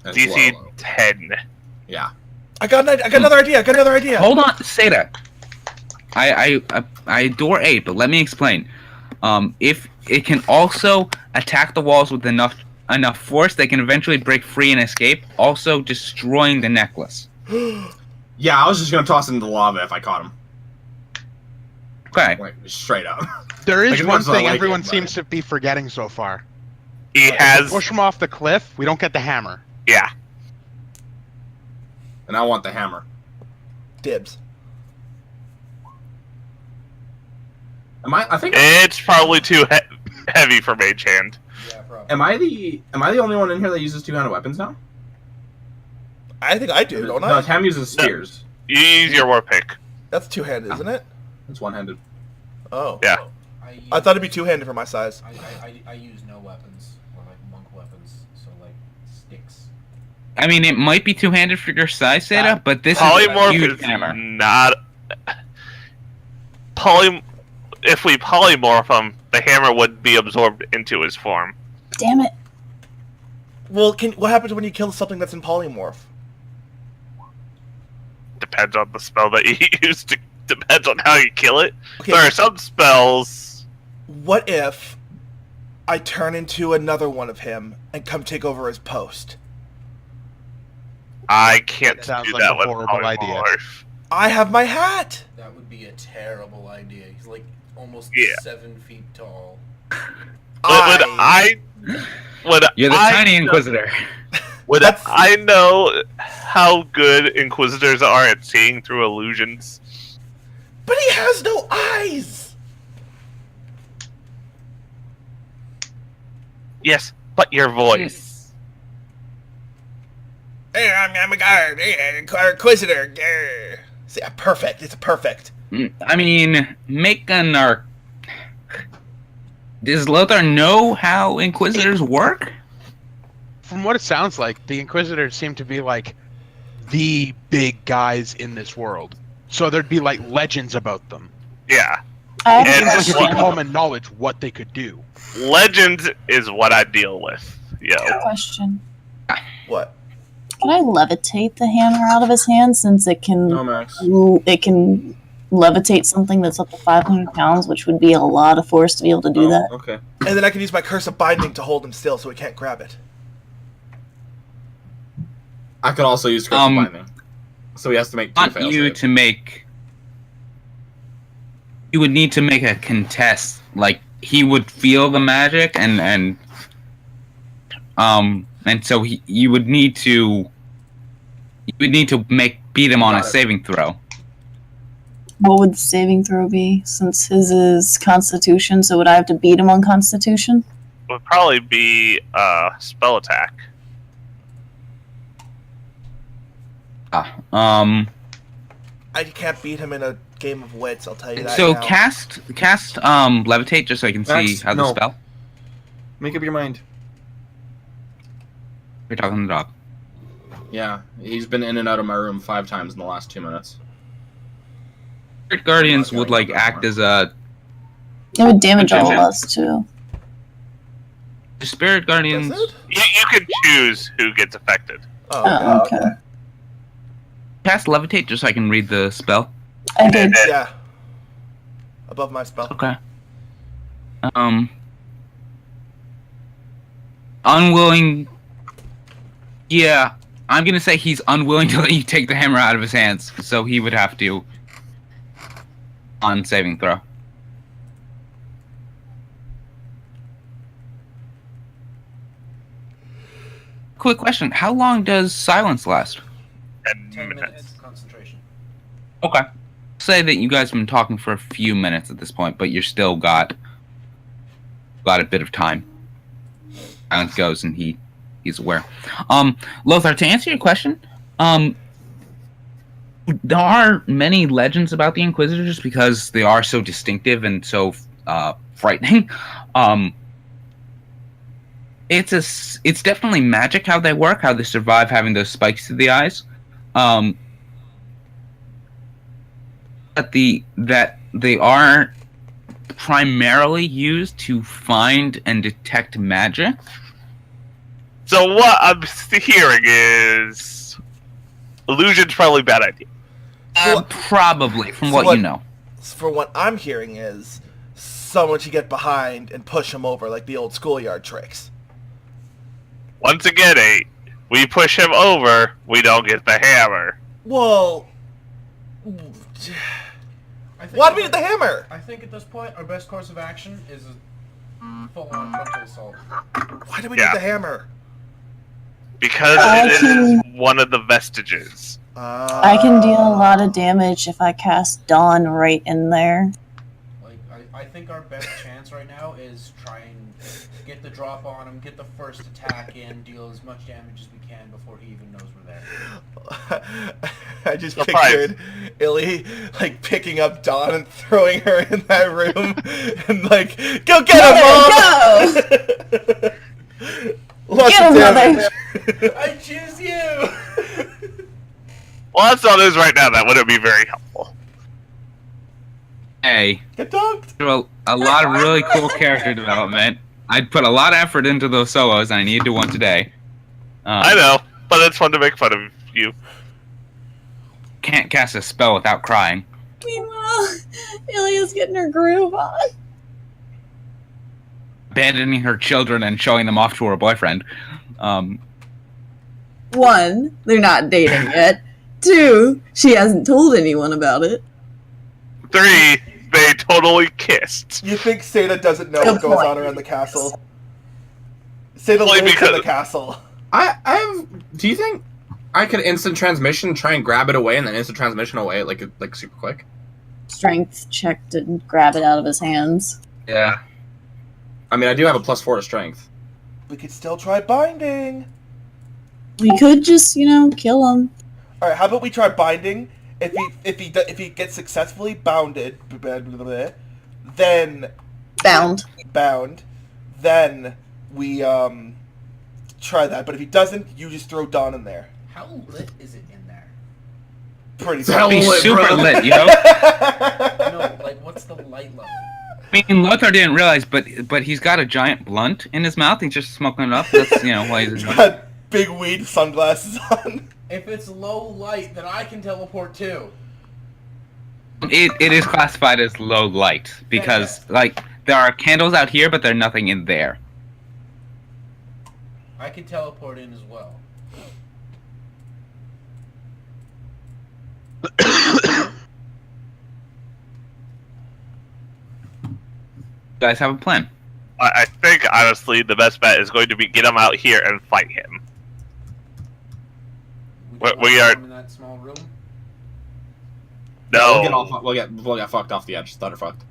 And it's DC low. 10. Yeah. I got another idea. Hold on, Seda. I adore 8, but let me explain. If it can also attack the walls with enough force, they can eventually break free and escape, also destroying the necklace. Yeah, I was just gonna toss it into the lava if I caught him. Okay. Like, straight up. There is Like, as one much as I thing like everyone it, but- seems to be forgetting so far. He If we has. push him off the cliff, we don't get the hammer. Yeah. And I want the hammer. Dibs. I think It's probably too heavy for Mage Hand. Yeah, probably. am I the only one in here that uses two-handed weapons now? I think I do, don't No, I? Tam uses spears. You use your war pick. That's two-handed, isn't it? It's one-handed. Oh. Yeah. I thought it'd be two-handed for my size. I use no weapons, or like monk weapons, so like sticks. I mean, it might be two-handed for your size, Seda, but this is a Polymorph huge is hammer. not. If we polymorph him, the hammer would be absorbed into his form. Damn it. Well, what happens when you kill something that's in polymorph? Depends on the spell that you use. Depends on how you kill it. Okay. There are some spells. What if I turn into another one of him and come take over his post? I can't That sounds do like that a with horrible idea. polymorph. I have my hat. That would be a terrible idea. He's like almost Yeah. 7 feet tall. You're the I tiny know- Inquisitor. Would That's- I know how good Inquisitors are at seeing through illusions? But he has no eyes. Yes, but your voice. Hey, I'm a guard. Hey, Inquisitor. Yeah. See, perfect. It's perfect. I mean, make an arc. Does Lothar know how Inquisitors work? From what it sounds like, the Inquisitors seem to be like the big guys in this world. So there'd be like legends about them. Yeah. I have a And It's like question. it'd be common knowledge what they could do. Legends is what I deal with. Yo. Question. What? Can I levitate the hammer out of his hand since it can No, Max. levitate something that's up to 500 pounds, which would be a lot of force to be able to do that? Okay. And then I can use my curse of binding to hold him still so he can't grab it. I could also use Curse of Binding. So he has to make two Want fail you saves. to make. You would need to make a contest. Like he would feel the magic, and so you would need to. You would need to beat him on a Got it. saving throw. What would the saving throw be? Since his is Constitution, so would I have to beat him on Constitution? Would probably be spell attack. I can't beat him in a game of wits, I'll tell you that So now. cast levitate just so I can see Max, how the no. spell. Make up your mind. You're talking to the dog. Yeah, he's been in and out of my room 5 times in the last 2 minutes. Spirit Guardians would like act as a. It would damage all of Attention. us, too. Spirit Guardians. Does it? You can choose who gets affected. Oh, okay. Okay. Cast levitate just so I can read the spell. I did. Yeah. Above my spell. Okay. unwilling. Yeah, I'm gonna say he's unwilling to let you take the hammer out of his hands, so he would have to on saving throw. Quick question: how long does silence last? 10 minutes. Concentration. Okay. Say that you guys have been talking for a few minutes at this point, but you're still got a bit of time. Silence goes, and he's aware. Lothar, to answer your question, there are many legends about the Inquisitors because they are so distinctive and so frightening. It's definitely magic how they work, how they survive having those spikes to the eyes. That they are primarily used to find and detect magic. So what I'm hearing is illusion's probably a bad idea. Probably, from what you know. For what I'm hearing is someone should get behind and push him over like the old schoolyard tricks. Once again, we push him over, we don't get the hammer. Well, why do we need the hammer? I think at this point, our best course of action is a full-on frontal assault. Why do we need the hammer? Because it is one of the vestiges. I can deal a lot of damage if I cast Dawn right in there. Like, I think our best chance right now is try and get the drop on him, get the first attack in, deal as much damage as we can before he even knows we're there. I just pictured Illy like picking up Dawn and throwing her in that room and like, go get him, Mom! Go! Lots Get of him, damage. I choose you! Well, that's all news right now. That wouldn't be very helpful. Hey, Get dunked. well, a lot of really cool character development. I'd put a lot of effort into those solos, and I need to do one today. I know, but it's fun to make fun of you. Can't cast a spell without crying. Meanwhile, Ilya's getting her groove on. Abandoning her children and showing them off to her boyfriend. One, they're not dating yet. Two, she hasn't told anyone about it. 3, they totally kissed. You think Seda doesn't know what goes on around the castle? Seda Only lives in because- the castle. Do you think I could instant transmission, try and grab it away, and then instant transmission away like super quick? Strength check to grab it out of his hands. Yeah. I mean, I do have a +4 to strength. We could still try binding. We could just, kill him. All right, how about we try binding? If he gets successfully bounded, then bound, then we try that. But if he doesn't, you just throw Dawn in there. How lit is it in there? Pretty Hell Be lit, super bro. lit, yo. No, like, what's the light level? I mean, Lothar didn't realize, but he's got a giant blunt in his mouth. He's just smoking it up. That's why he's. He's got big weed sunglasses on. If it's low light, then I can teleport too. It is classified as low light because there are candles out here, but there's nothing in there. I can teleport in as well. You guys have a plan. I think, honestly, the best bet is going to be get him out here and fight him. We are... in that small room. No. We'll get fucked off the edge. Thunderfucked.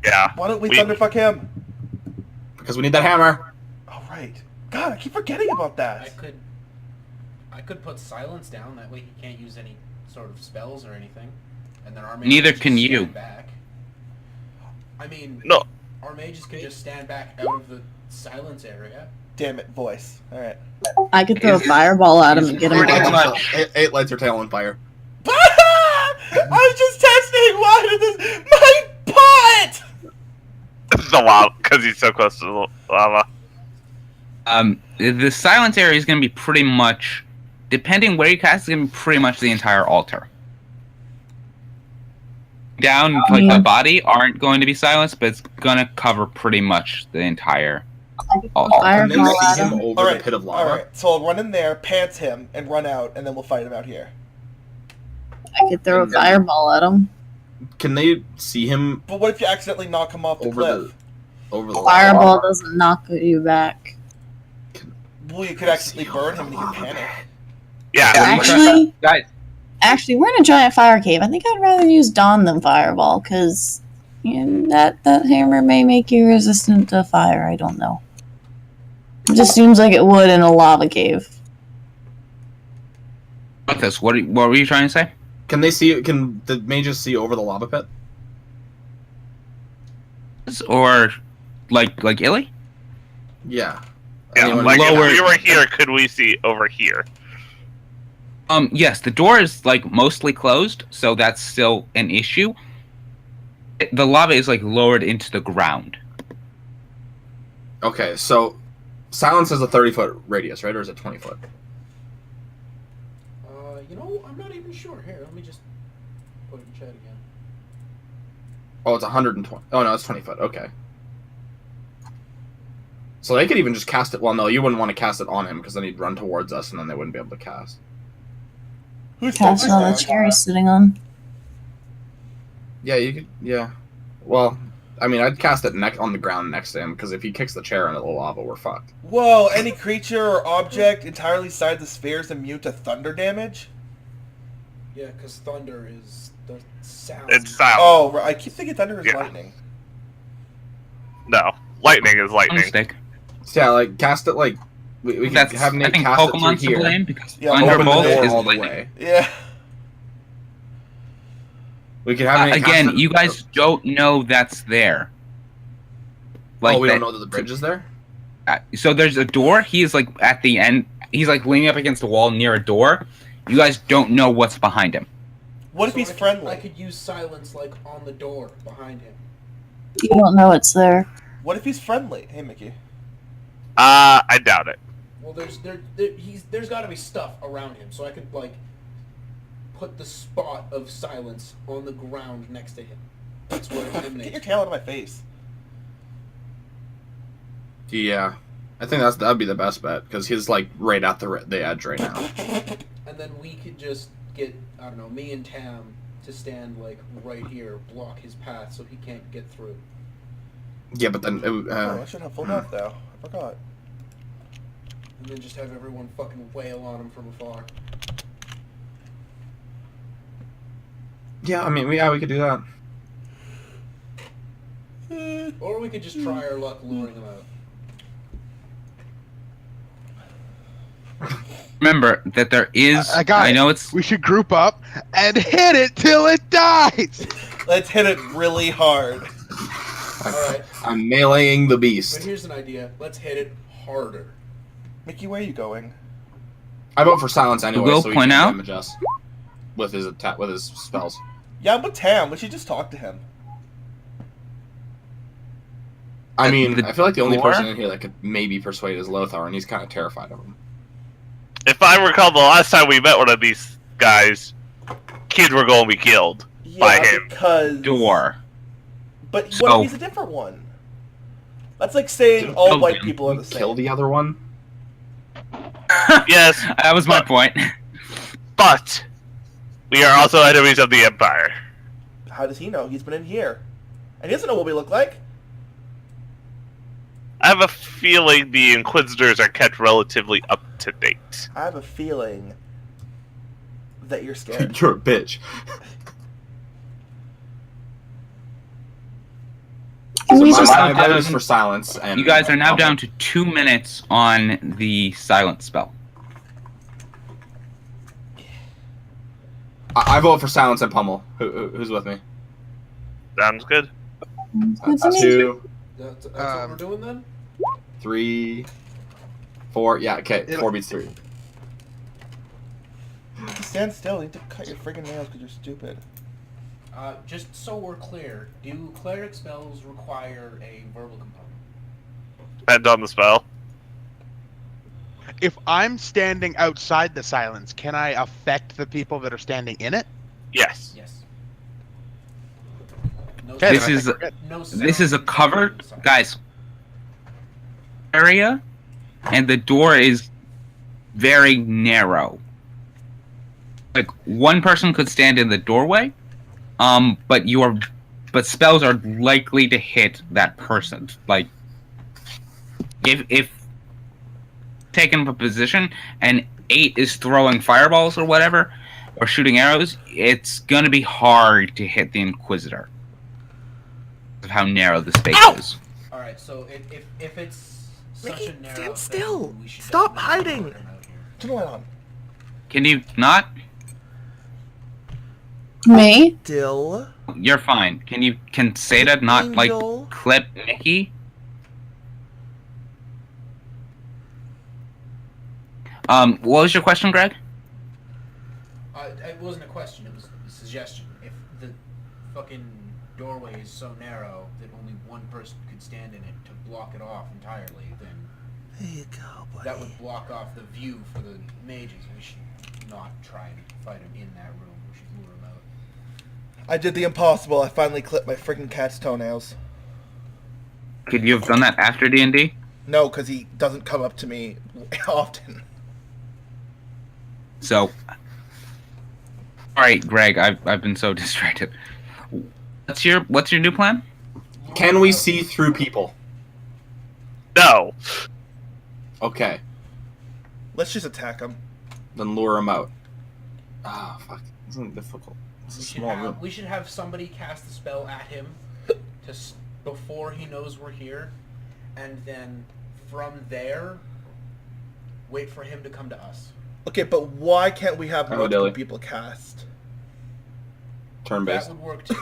Yeah. Why don't we thunderfuck him? Because we need that hammer. Oh right. God, I keep forgetting about that. I could put silence down. That way he can't use any sort of spells or anything. And then our mages Neither just can you. stand back. I mean, No. our mages can just stand back out of the silence area. Damn it, voice. All right. I could throw a fireball at him and get him Pretty down. much. Eight lights are tail on fire. I was just testing. Why did this? My pot. The lava, because he's so close to the lava. The silence area is going to be pretty much, depending where you cast, it's going to be pretty much the entire altar. Down, the body aren't going to be silenced, but it's going to cover pretty much the entire Oh, Can they Fireball at see him him. over the pit of lava? Alright, so I'll run in there, pants him, and run out, and then we'll fight him out here. I could throw a fireball at him. Can they see him But what if you accidentally knock him off the over cliff? over the Fireball lava? doesn't knock you back. Well, you could accidentally burn him and he could panic. Yeah. Actually, we're in a giant fire cave. I think I'd rather use Dawn than Fireball, because that hammer may make you resistant to fire. I don't know. It just seems like it would in a lava cave. What were you trying to say? Can they see? Can the mages see over the lava pit? Or like Illy? Yeah. Yeah, Anyone- like lower- if we were here, could we see over here? Yes, the door is like mostly closed, so that's still an issue. The lava is like lowered into the ground. Okay, so silence is a 30-foot radius, right, or is it 20-foot? You know, I'm not even sure. Here, let me just put it in chat again. Oh, it's 120. Oh no, it's 20 foot. Okay. So they could even just cast it. Well, no, you wouldn't want to cast it on him because then he'd run towards us, and then they wouldn't be able to cast. Who's Cast it on the chair he's sitting on. Yeah, you could. Yeah. Well, I mean, I'd cast it on the ground next to him because if he kicks the chair into the lava, we're fucked. Whoa, any creature or object entirely inside the sphere is immune to thunder damage? Yeah, because thunder is the sound. It's sound. Oh, right. I keep thinking thunder is Yeah. lightning. No, lightning is lightning. Stick. So yeah, like cast it like we could That's have I Nate think cast it Pokemon's through to here. blame because Yeah, Open the Thunderbolt door is all the lightning. way. Yeah. We could have Nate cast Again, it- you guys don't know that's there. Oh, we that- don't know that the bridge is there. So there's a door. He's like at the end. He's like leaning up against the wall near a door. You guys don't know what's behind him. What if So he's I friendly? could use silence like on the door behind him. You don't know it's there. What if he's friendly? Hey, Mickey. I doubt it. Well, there's got to be stuff around him, so I could like put the spot of silence on the ground next to him. That's where it Get emanates. your tail out of my face. Yeah, I think that'd be the best bet because he's like right at the edge right now. And then we could just get, I don't know, me and Tam to stand like right here, block his path so he can't get through. Yeah, but then Oh, I should have full health though. I forgot. And then just have everyone fucking wail on him from afar. yeah, I mean, we could do that. Or we could just try our luck luring him out. Remember that there is. I got I it. know it's. We should group up and hit it till it dies. Let's hit it really hard. Alright, I'm meleeing the but beast. here's an idea. Let's hit it harder. Mickey, where are you going? I vote for silence anyway, will so he point can out- damage us with his attack with his spells. Yeah, but Tam, we should just talk to him. I mean, The I feel like the only door? person in here that could maybe persuade is Lothar, and he's kind of terrified of him. If I recall, the last time we met one of these guys, kids were going to be killed. Yeah, By him. because Door. But what So- if he's a different one? That's like saying all Killed white him. people are the same. Kill the other one. Yes, That was my point. but we are also enemies of the Empire. How does he know? He's been in here. And he doesn't know what we look like. I have a feeling the Inquisitors are kept relatively up to date. I have a feeling that you're scared. You're a bitch. Can So we my just five vote is for silence, and You guys are now down to 2 minutes on the silent spell. I vote for silence and pummel. Who's with me? Sounds good. Good to me. 2, That's what we're doing then? 3, 4. Yeah, okay. 4 beats 3. Just stand still. You need to cut your friggin' nails because you're stupid. Just so we're clear, do cleric spells require a verbal component? Depends on the spell. If I'm standing outside the silence, can I affect the people that are standing in it? Yes. Yes. No Okay, This then I is think we're good. no this is a sound cover, inside. guys. area, and the door is very narrow. Like one person could stand in the doorway, but spells are likely to hit that person. Like if taken up a position and 8 is throwing fireballs or whatever, or shooting arrows, it's gonna be hard to hit the Inquisitor of how narrow the space is. All right, so if it's such Mickey, a narrow stand thing, still. we should Stop definitely hiding. put him out here. Turn the light on. Can you not? Me? Still. You're fine. Can Seda not Angel. like clip Mickey? What was your question, Greg? It wasn't a question, it was a suggestion. If the fucking doorway is so narrow that only one person could stand in it to block it off entirely, then There you go, buddy. that would block off the view for the mages. We should not try to fight him in that room. We should lure him out. I did the impossible. I finally clipped my freaking cat's toenails. Could you have done that after D&D? No, because he doesn't come up to me often. So, all right, Greg, I've been so distracted. What's your new plan? Can we see through people? No. Okay, Let's just attack him. then lure him out. Ah, fuck. This isn't difficult. It's a small room. We should have somebody cast the spell at him before he knows we're here, and then from there, wait for him to come to us. Okay, but why can't we have Hello, multiple Dilly. people cast? Turn-based. That would work too.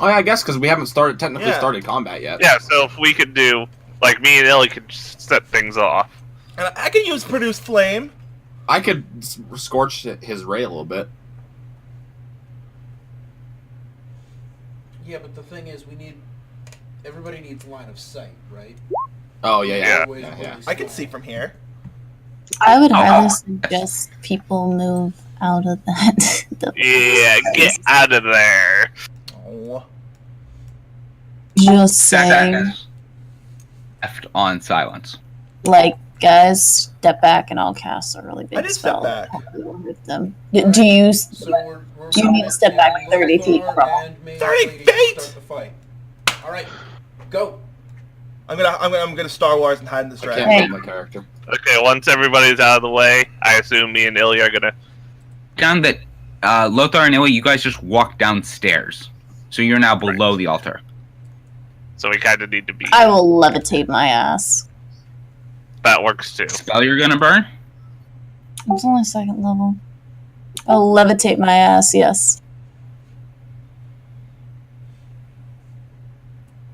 Oh yeah, I guess because we haven't technically Yeah. started combat yet. Yeah, so if we could do, like, me and Ellie could just set things off. And I can use Produce Flame. I could scorch his ray a little bit. Yeah, but the thing is, everybody needs line of sight, right? Oh yeah, yeah. Yeah. Always Yeah, really yeah. I can small. see from here. I would highly suggest people move out of that. Yeah, get out of there. Oh. Just saying, Left on silence. like, guys, step back and I'll cast a really I big did step spell. back. Hopefully we'll hit them. Do you? So we're Do you need to step back 30 feet from him? 30 feet? Start the fight. All right, go. I'm gonna Star Wars and hide in this I dragon. can't build my character. Okay, once everybody's out of the way, I assume me and Illy are gonna... Down that Lothar and Illy, you guys just walk downstairs, so you're now below the altar. So we kind of need to be... I will levitate my ass. That works too. Spell you're gonna burn? It's only second level. I'll levitate my ass, yes.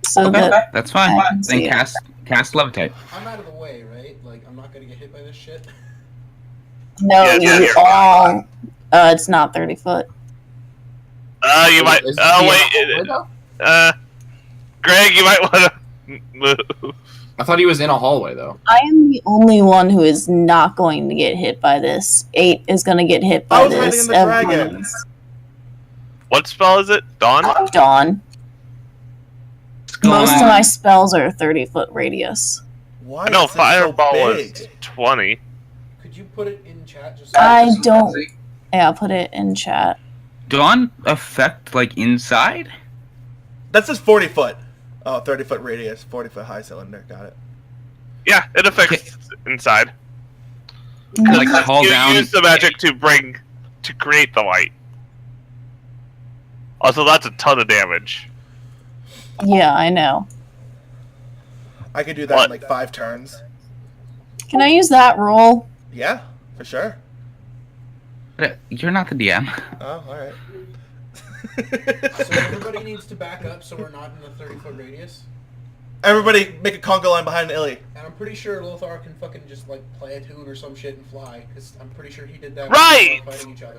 So Okay, that that's fine. I can Then see it. cast levitate. I'm out of the way, right? Like, I'm not gonna get hit by this shit. no, Yeah, you you're all. It's not 30 foot. You might... Is Oh, he wait. in a hallway, though? Greg, you might want to move. I thought he was in a hallway though. I am the only one who is not going to get hit by this. 8 is going to get hit by I was hiding this. in the dragon. Everyone's What spell is it? Dawn? Dawn. Go Most on. of my spells are 30-foot radius. Why No, is this Fireball so was big? 20. Could you put it in chat? Just I don't. Yeah, I'll put it in chat. Dawn affect like inside? That says 40 foot. Oh, 30 foot radius, 40 foot high cylinder. Got it. Yeah, it affects inside. Like Mm, call you down. use the magic to create the light. Also, that's a ton of damage. Yeah, I know. I could do that What? in like 5 turns. Can I use that roll? Yeah, for sure. You're not the DM. Oh, alright. So everybody needs to back up so we're not in the 30-foot radius. Everybody make a conga line behind Illy. And I'm pretty sure Lothar can fucking just like play a tune or some shit and fly, because I'm pretty sure he did that Right! when we were fighting each other.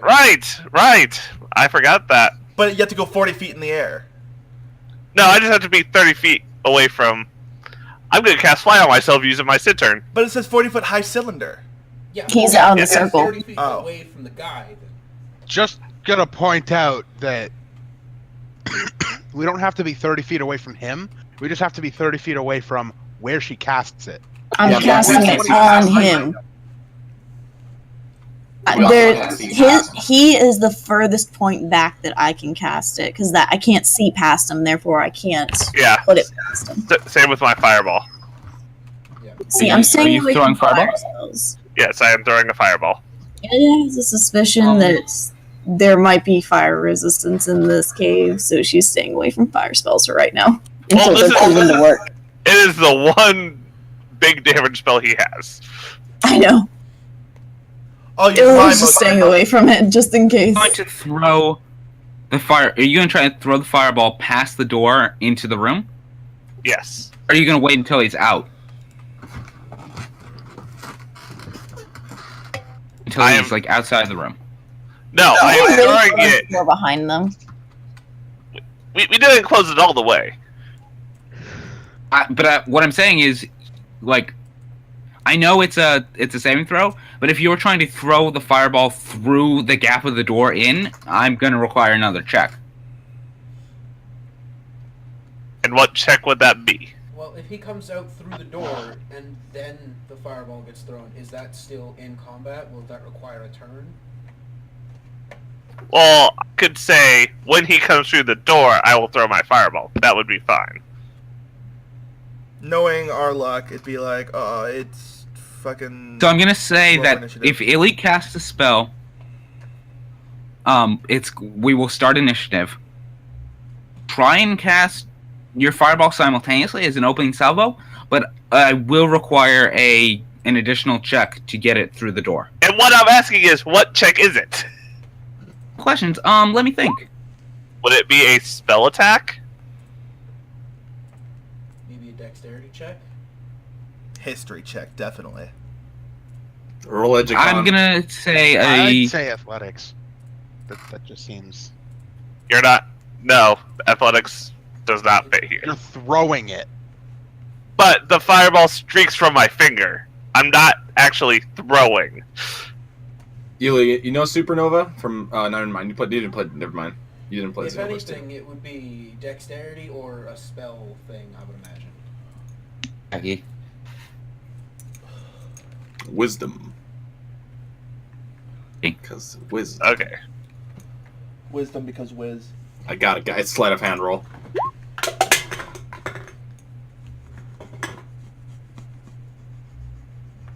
Right. I forgot that. But you have to go 40 feet in the air. No, I just have to be 30 feet away from... I'm going to cast Fly on myself using my sit turn. But it says 40 foot high cylinder. Yeah, He's well, out of the if you're circle. 30 feet Oh. away from the guy. Then... Just gonna point out that we don't have to be 30 feet away from him. We just have to be 30 feet away from where she casts it. I'm Yeah, but casting we it can't on see him. We also can't see past him. He is the furthest point back that I can cast it because I can't see past him. Therefore, I can't Yeah. put it past him. Same with my fireball. See, I'm Are staying you away throwing from fire fireball? spells. Yes, I am throwing a fireball. It has a suspicion that there might be fire resistance in this cave, so she's staying away from fire spells for right now until this they're proven to work. It is the one big damage spell he has. I know. I'll use Illa's mine just most staying away from it just in case. Going to throw the fire. Are you going to try and throw the fireball past the door into the room? Yes. Or are you going to wait until he's out? Until he's like outside the room. No, I am throwing it. Door behind them. We didn't close it all the way. But what I'm saying is, like, I know it's a saving throw, but if you were trying to throw the fireball through the gap of the door in, I'm going to require another check. And what check would that be? Well, if he comes out through the door and then the fireball gets thrown, is that still in combat? Will that require a turn? Well, I could say, when he comes through the door, I will throw my fireball. That would be fine. Knowing our luck, it'd be like, it's fucking... So I'm going to say roll that initiative. if Illy casts a spell, we will start initiative. Try and cast your fireball simultaneously as an opening salvo, but I will require an additional check to get it through the door. And what I'm asking is, what check is it? Questions? Let me think. Would it be a spell attack? Maybe a dexterity check? History check, definitely. Roll Edge. I'm gonna say I'd say athletics. That just seems. You're not. No, athletics does not fit here. You're throwing it. But the fireball streaks from my finger. I'm not actually throwing. You know Supernova from? Never mind. You didn't play. Never mind. You didn't play. If Supernova anything, it would be dexterity or a spell thing, I would imagine. Aggie. Wisdom. Because wisdom. Okay. Wisdom because whiz. I got it, guys. Sleight of hand roll.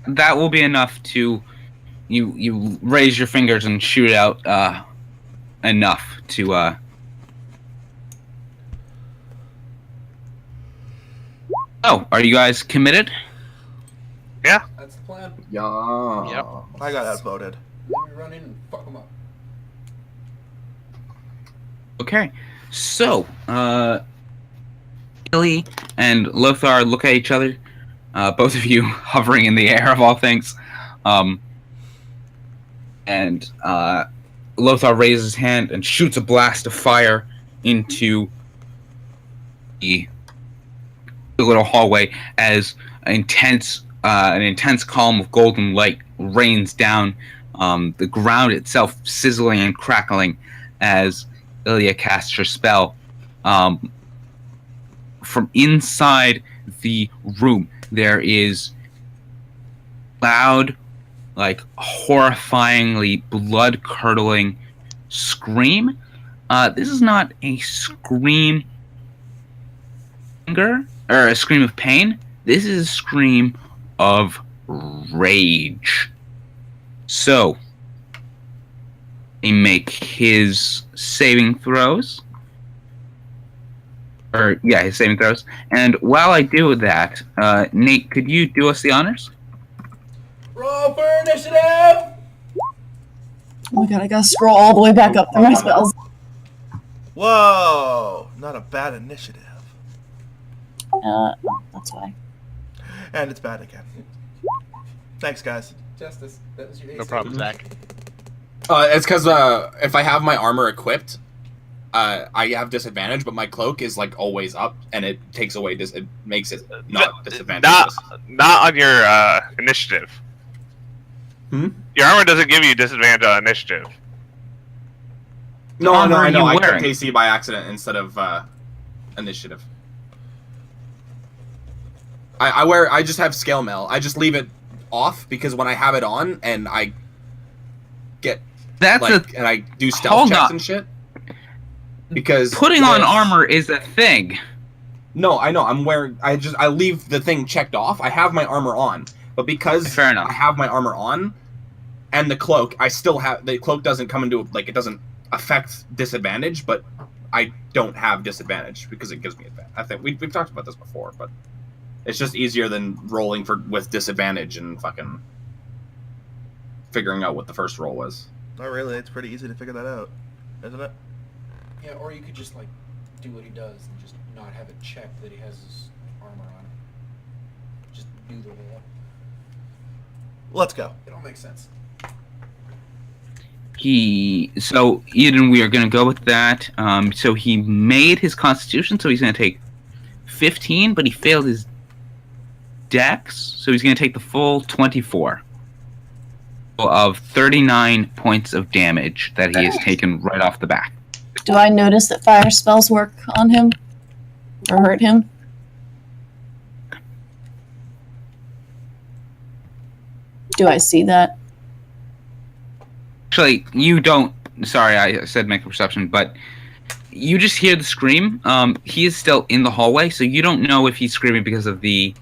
That will be enough to you raise your fingers and shoot out enough to Oh, are you guys committed? Yeah. That's the plan. Yeah. Yep. I got outvoted. Then we run in and fuck them up. Okay. So, Illy and Lothar look at each other, both of you hovering in the air of all things. And Lothar raises his hand and shoots a blast of fire into the little hallway as an intense column of golden light rains down, the ground itself sizzling and crackling as Ilya casts her spell. From inside the room, there is loud, like horrifyingly blood-curdling scream. This is not a scream of anger or a scream of pain. This is a scream of rage. So, he make his saving throws. His saving throws. And while I do that, Nate, could you do us the honors? Roll for initiative! Oh my god, I gotta scroll all the way back up through my spells. Whoa! Not a bad initiative. That's why. And it's bad again. Thanks, guys. Justice, that was your No AC. problem, Zach. It's because if I have my armor equipped, I have disadvantage, but my cloak is like always up, and it takes away it makes it not disadvantageous. Not on your initiative. Your armor doesn't give you disadvantage on initiative. No, armor I know. are you I clicked wearing? AC by accident instead of initiative. I just have scale mail. I just leave it off because when I have it on and I get and I do stealth checks and shit. Because putting on armor is a thing. No, I know. I'm wearing. I leave the thing checked off. I have my armor on, but because Fair enough. I have my armor on, and the cloak, I still have the cloak. Doesn't come into it doesn't affect disadvantage, but I don't have disadvantage because it gives me advantage. I think we've talked about this before, but it's just easier than rolling with disadvantage and fucking figuring out what the first roll was. Not really. It's pretty easy to figure that out, isn't it? Yeah, or you could just like do what he does and just not have it checked that he has his armor on. Just do the roll. Let's go. It all makes sense. So Eden, we are going to go with that. So he made his Constitution, so he's going to take 15, but he failed his Dex, so he's going to take the full 24 of 39 points of damage that he has taken right off the bat. Do I notice that fire spells work on him? Or hurt him? Do I see that? Actually, you don't. Sorry, I said make a perception, but you just hear the scream. He is still in the hallway, so you don't know if he's screaming because of the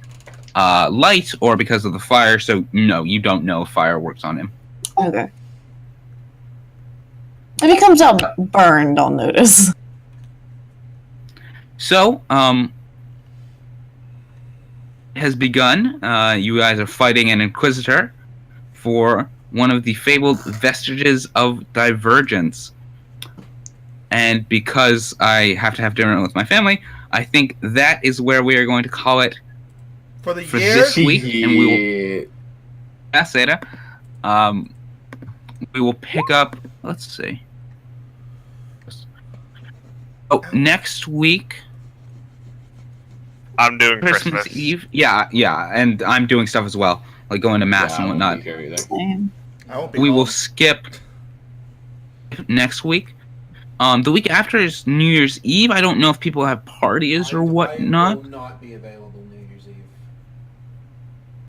light or because of the fire. So no, you don't know if fire works on him. Okay. If he comes out burned, I'll notice. So, has begun. You guys are fighting an Inquisitor for one of the fabled vestiges of divergence. And because I have to have dinner with my family, I think that is where we are going to call it for year? This week. And we will... Yes, Zeta. We will pick up... Let's see. Oh, next week... I'm doing Christmas Eve. Yeah, and I'm doing stuff as well, like going to mass and whatnot. We will skip next week. The week after is New Year's Eve. I don't know if people have parties or whatnot. I will not be available